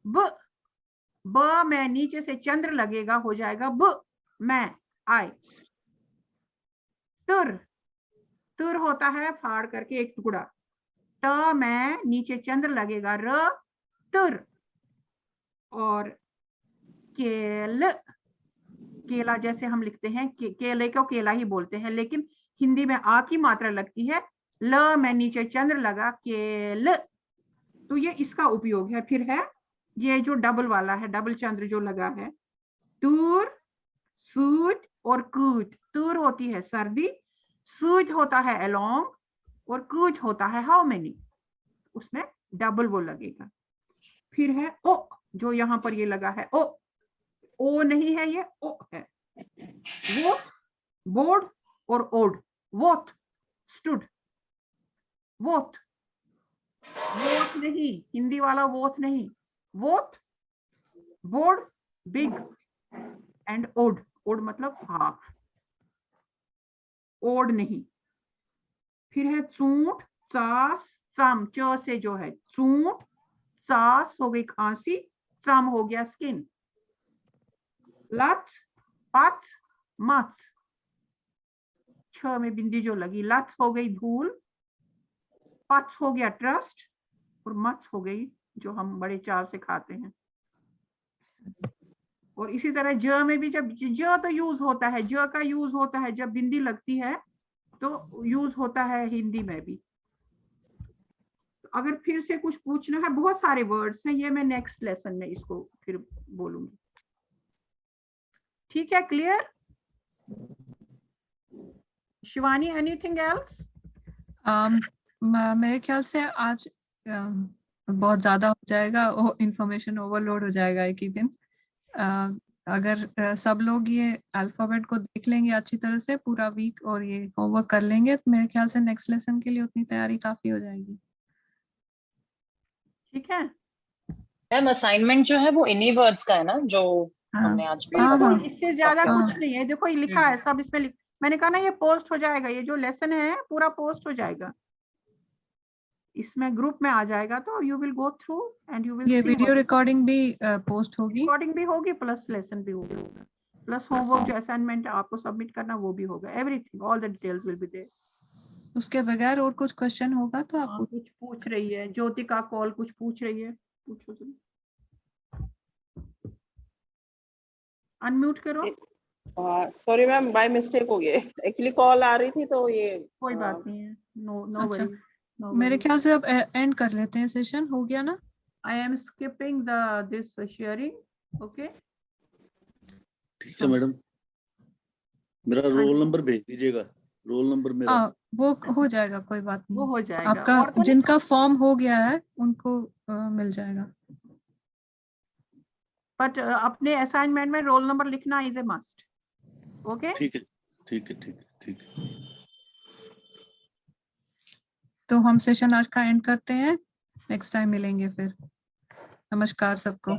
[SPEAKER 2] ब में नीचे से चंद्र लगेगा हो जाएगा ब, मैं, आई। तुर, तुर होता है फाड़ करके एक टुकड़ा। ट में नीचे चंद्र लगेगा र, तुर। और केल, केला जैसे हम लिखते हैं, केले को केला ही बोलते हैं, लेकिन हिंदी में आ की मात्रा लगती है, ल में नीचे चंद्र लगा केल, तो ये इसका उपयोग है। फिर है ये जो डबल वाला है, डबल चंद्र जो लगा है, टूर, सूट और कूट। टूर होती है सर्दी, सूट होता है अलोंग, और कूट होता है हाउ मेनी। उसमें डबल वो लगेगा। फिर है ओ, जो यहाँ पर ये लगा है ओ नहीं है, ये ओ है। वो, बोर्ड और ओड। वोथ, स्टूड, वोथ, वोथ नहीं, हिंदी वाला वोथ नहीं, वोथ, बोर्ड, बिग एंड ओड। ओड मतलब हाफ, ओड नहीं। फिर है चूंट, चास, चम, च से जो है चूंट, चास हो गई खांसी, चम हो गया स्किन, लच, पच, मच, छ में बिंदी जो लगी, लच हो गई धूल, पच हो गया ट्रस्ट, और मच हो गई जो हम बड़े चाव से खाते हैं। और इसी तरह ज में भी जब ज तो यूज होता है, ज का यूज होता है जब बिंदी लगती है, तो यूज होता है हिंदी में भी। तो अगर फिर से कुछ पूछना है, बहुत सारे वर्ड्स हैं, ये मैं नेक्स्ट लेसन में इसको फिर बोलूंगी। ठीक है, क्लियर? Shivani, anything else?
[SPEAKER 6] मेरे ख्याल से आज बहुत ज्यादा हो जाएगा, इंफॉर्मेशन ओवरलोड हो जाएगा एक ही दिन। अगर सब लोग ये अल्फाबेट को देख लेंगे अच्छी तरह से पूरा वीक और ये होमवर्क कर लेंगे, तो मेरे ख्याल से नेक्स्ट लेसन के लिए उतनी तैयारी काफी हो जाएगी।
[SPEAKER 2] ठीक है
[SPEAKER 9] मैम, असाइनमेंट जो है वो इन्हीं वर्ड्स का है ना जो हमने आज पढ़ा था?
[SPEAKER 2] बिल्कुल, इससे ज्यादा कुछ नहीं है। देखो ये लिखा है सब इसमें, मैंने कहा ना ये पोस्ट हो जाएगा, ये जो लेसन है पूरा पोस्ट हो जाएगा, इसमें ग्रुप में आ जाएगा, तो you will go through and you will
[SPEAKER 6] ये
[SPEAKER 2] सी।
[SPEAKER 6] वीडियो रिकॉर्डिंग भी पोस्ट होगी,
[SPEAKER 2] रिकॉर्डिंग भी होगी, प्लस लेसन भी होगा, प्लस होमवर्क जो असाइनमेंट आपको सबमिट करना वो भी होगा। Everything, all the details will be there.
[SPEAKER 6] उसके बगैर और कुछ क्वेश्चन होगा तो आप
[SPEAKER 2] कुछ पूछ रही है ज्योतिका, कॉल कुछ पूछ रही है, पूछो तुम। अनम्यूट करो।
[SPEAKER 10] सॉरी मैम, बाय मिस्टेक हो गया, एक्चुअली कॉल आ रही थी तो ये।
[SPEAKER 2] कोई बात नहीं है, नो
[SPEAKER 6] अच्छा,
[SPEAKER 2] वरी।
[SPEAKER 6] मेरे ख्याल से अब एंड कर लेते हैं, सेशन हो गया ना?
[SPEAKER 2] I am skipping this sharing. Okay,
[SPEAKER 7] ठीक है मैडम, मेरा रोल नंबर भेज दीजिएगा, रोल नंबर मेरा।
[SPEAKER 6] वो हो जाएगा, कोई बात नहीं,
[SPEAKER 2] वो हो जाएगा।
[SPEAKER 6] आपका जिनका फॉर्म हो गया है उनको मिल जाएगा।
[SPEAKER 2] बट अपने असाइनमेंट में रोल नंबर लिखना इज ए मस्ट। ओके,
[SPEAKER 7] ठीक है ठीक है ठीक है ठीक है।
[SPEAKER 6] तो हम सेशन आज का एंड करते हैं, नेक्स्ट टाइम मिलेंगे फिर। नमस्कार सबको।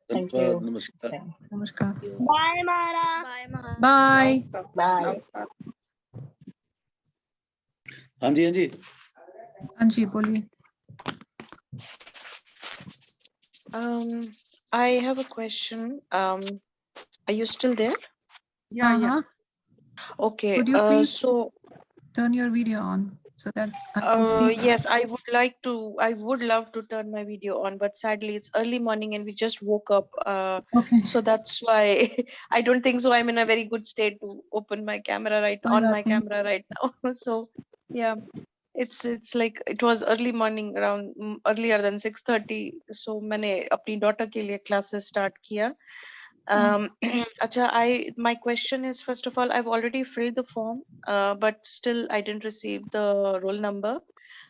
[SPEAKER 9] Thank you.
[SPEAKER 7] नमस्कार।
[SPEAKER 6] नमस्कार।
[SPEAKER 3] बाय मारा।
[SPEAKER 6] Bye
[SPEAKER 9] bye.
[SPEAKER 7] हाँ जी हाँ जी
[SPEAKER 6] हाँ जी, बोलिए।
[SPEAKER 12] I have a question. Are you still there?
[SPEAKER 2] Yeah.
[SPEAKER 12] Okay.
[SPEAKER 6] Could you please
[SPEAKER 12] so
[SPEAKER 6] turn your video on so that I can see?
[SPEAKER 12] Yes, I would love to turn my video on, but sadly it's early morning and we just woke up.
[SPEAKER 6] Okay.
[SPEAKER 12] So that's why I don't think so I'm in a very good state to open my camera camera right now. So yeah, it's like it was early morning, around earlier than 6:30. So मैंने अपनी daughter के लिए classes start किया. Acha, my question is, first of all, I've already filled the form, but still I didn't receive the roll number.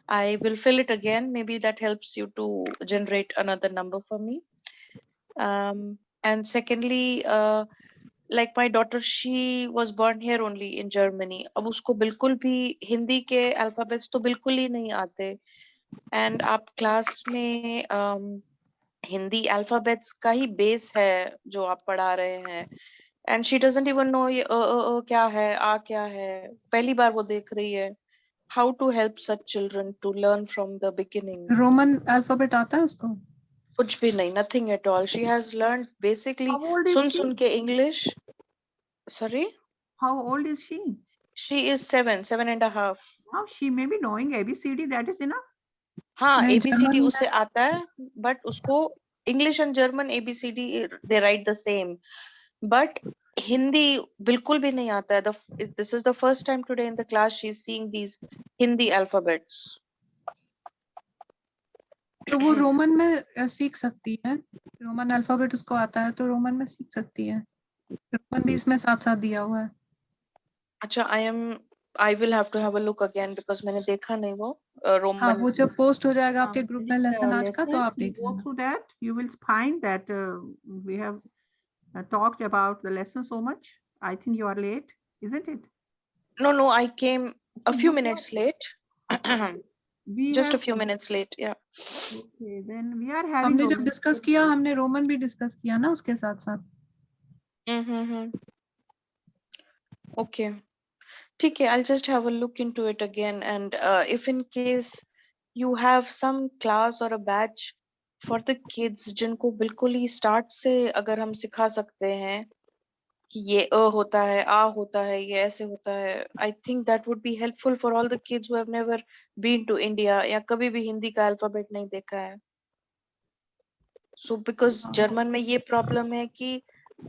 [SPEAKER 12] I will fill it again. Maybe that helps you to generate another number for me. And secondly, like my daughter, she was born here only in Germany. अब उसको बिल्कुल भी हिंदी के alphabets तो बिल्कुल ही नहीं आते. And आप class में हिंदी अल्फाबेट्स का ही बेस है जो आप पढ़ा रहे हैं, and she doesn't even know ये क्या है, आ क्या है, पहली बार वो देख रही है. How to help such children to learn from the beginning?
[SPEAKER 6] Roman alphabet आता है उसको?
[SPEAKER 12] कुछ भी नहीं, nothing at all. She has learned basically सुन के English. Sorry,
[SPEAKER 2] how old is she?
[SPEAKER 12] She is 7.5.
[SPEAKER 2] Now she may be knowing ABCD, that is enough.
[SPEAKER 12] हाँ, ABCD उसे आता है, बट उसको English and German ABCD they right the same, but Hindi बिल्कुल भी नहीं आता है. This is the first time today in the class she is seeing these Hindi alphabets.
[SPEAKER 6] तो वो रोमन में सीख सकती है, रोमन अल्फाबेट उसको आता है तो रोमन में सीख सकती है, रोमन भी इसमें साथ साथ दिया हुआ है।
[SPEAKER 12] अच्छा, I will have to have a look again because मैंने देखा नहीं वो
[SPEAKER 6] हाँ,
[SPEAKER 12] रोमन।
[SPEAKER 6] वो जब पोस्ट हो जाएगा आपके ग्रुप में लेसन आज का तो आप
[SPEAKER 2] You
[SPEAKER 6] देख
[SPEAKER 2] go
[SPEAKER 6] लेना।
[SPEAKER 2] through that, you will find that we have talked about the lesson so much. I think you are late, isn't it?
[SPEAKER 12] No, I came a few minutes late.
[SPEAKER 2] We
[SPEAKER 12] Just a
[SPEAKER 2] have,
[SPEAKER 12] few minutes late, yeah.
[SPEAKER 2] okay, then we are having
[SPEAKER 6] हमने जब
[SPEAKER 2] Roman
[SPEAKER 6] discuss किया हमने Roman भी discuss किया ना उसके साथ साथ।
[SPEAKER 12] Okay. ठीक है, I'll just have a look into it again, and if in case you have some class or a batch for the kids जिनको बिल्कुल ही start से अगर हम सिखा सकते हैं कि ये अ होता है, आ होता है, ये ऐसे होता है, I think that would be helpful for all the kids who have never been to India या कभी भी हिंदी का अल्फाबेट नहीं देखा है। So because जर्मन में ये प्रॉब्लम है कि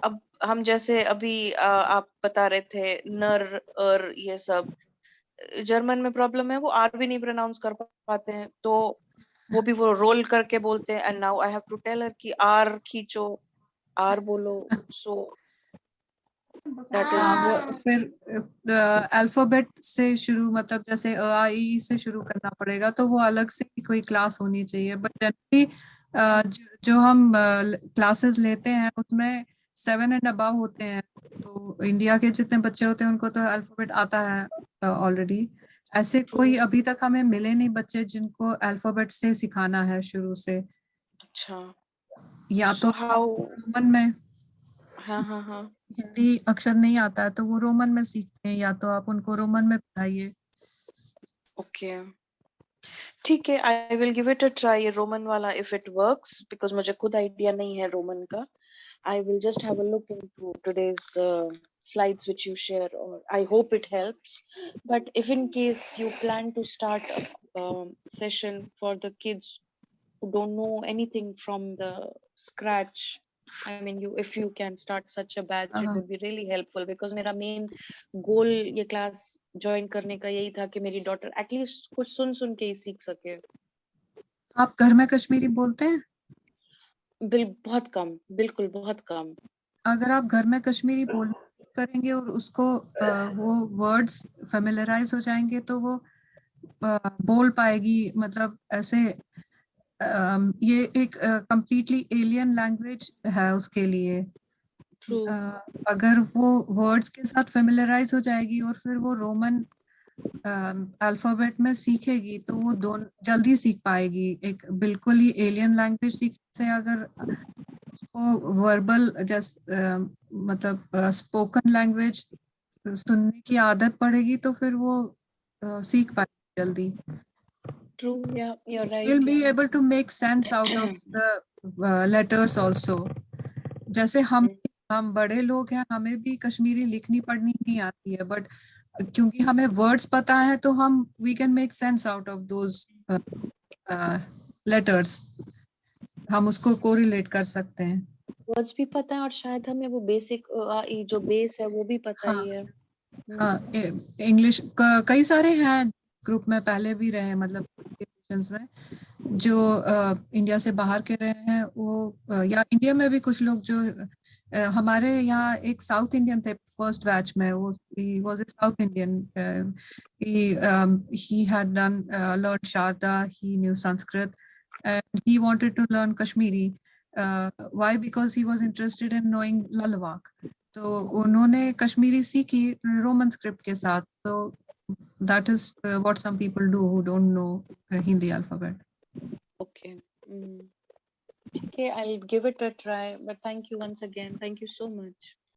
[SPEAKER 12] अब हम जैसे अभी आप बता रहे थे नर और ये सब, जर्मन में प्रॉब्लम है वो आर भी नहीं प्रोनाउंस कर पाते हैं, तो वो भी वो रोल करके बोलते हैं, and now I have to tell her कि आर खींचो, आर बोलो, सो दैट
[SPEAKER 6] वो
[SPEAKER 12] इज
[SPEAKER 6] फिर अल्फाबेट से शुरू, मतलब जैसे अ आ ई से शुरू करना पड़ेगा, तो वो अलग से कोई क्लास होनी चाहिए। बट जनरली जो हम क्लासेस लेते हैं उसमें 7 एंड अबव होते हैं, तो इंडिया के जितने बच्चे होते हैं उनको तो अल्फाबेट आता है ऑलरेडी। ऐसे कोई अभी तक हमें मिले नहीं बच्चे जिनको अल्फाबेट से सिखाना है शुरू से।
[SPEAKER 12] अच्छा,
[SPEAKER 6] या
[SPEAKER 12] so
[SPEAKER 6] तो
[SPEAKER 12] how
[SPEAKER 6] रोमन में
[SPEAKER 12] हाँ
[SPEAKER 6] हिंदी अक्षर नहीं आता है तो वो रोमन में सीखते हैं, या तो आप उनको रोमन में पढ़ाइए।
[SPEAKER 12] ओके, ठीक है, I will give it a try Roman वाला इफ इट वर्क्स, बिकॉज मुझे खुद आइडिया नहीं है रोमन का। I will just have a look into today's slides which you share, or I hope it helps. But if in case you plan to start a session for the kids who don't know anything from the scratch, I mean, if you can start such a batch, it would be really helpful, because मेरा main goal ये class join करने का यही था कि मेरी daughter at least कुछ सुन के ही सीख सके।
[SPEAKER 6] आप घर में कश्मीरी बोलते हैं?
[SPEAKER 12] बहुत कम, बिल्कुल बहुत कम।
[SPEAKER 6] अगर आप घर में कश्मीरी बोल करेंगे और उसको वो वर्ड्स फेमिलराइज हो जाएंगे तो वो बोल पाएगी। मतलब ऐसे ये एक कंप्लीटली एलियन लैंग्वेज है उसके लिए। अगर वो वर्ड्स के साथ फेमिलराइज हो जाएगी और फिर वो रोमन अल्फाबेट में सीखेगी तो वो दोनों जल्दी सीख पाएगी। एक बिल्कुल ही एलियन लैंग्वेज सीखने से अगर उसको वर्बल मतलब स्पोकन लैंग्वेज सुनने की आदत पड़ेगी तो फिर वो सीख पाएगी जल्दी।
[SPEAKER 12] True, yeah, you're right.
[SPEAKER 6] We'll be able to make sense out of the letters also. जैसे हम बड़े लोग हैं, हमें भी कश्मीरी लिखनी पढ़नी नहीं आती है, बट क्योंकि हमें वर्ड्स पता है तो हम we can make sense out of those letters. हम उसको कोरिलेट कर सकते हैं।
[SPEAKER 12] वर्ड्स भी पता है और शायद हमें वो बेसिक जो बेस है वो भी पता ही है।
[SPEAKER 6] हाँ, इंग्लिश कई सारे हैं ग्रुप में, पहले भी रहे, मतलब में जो इंडिया से बाहर के रहे हैं वो, या इंडिया में भी कुछ लोग जो हमारे यहाँ एक साउथ इंडियन थे फर्स्ट बैच में, वो he was a South Indian, he had done learned Sharda, he knew Sanskrit and he wanted to learn Kashmiri. Why? Because he was interested in knowing Lalwak. तो उन्होंने कश्मीरी सीखी Roman script के साथ। तो that is what some people do who don't know Hindi alphabet.
[SPEAKER 12] Okay. ठीक है, I'll give it a try, but thank you once again. Thank you so much.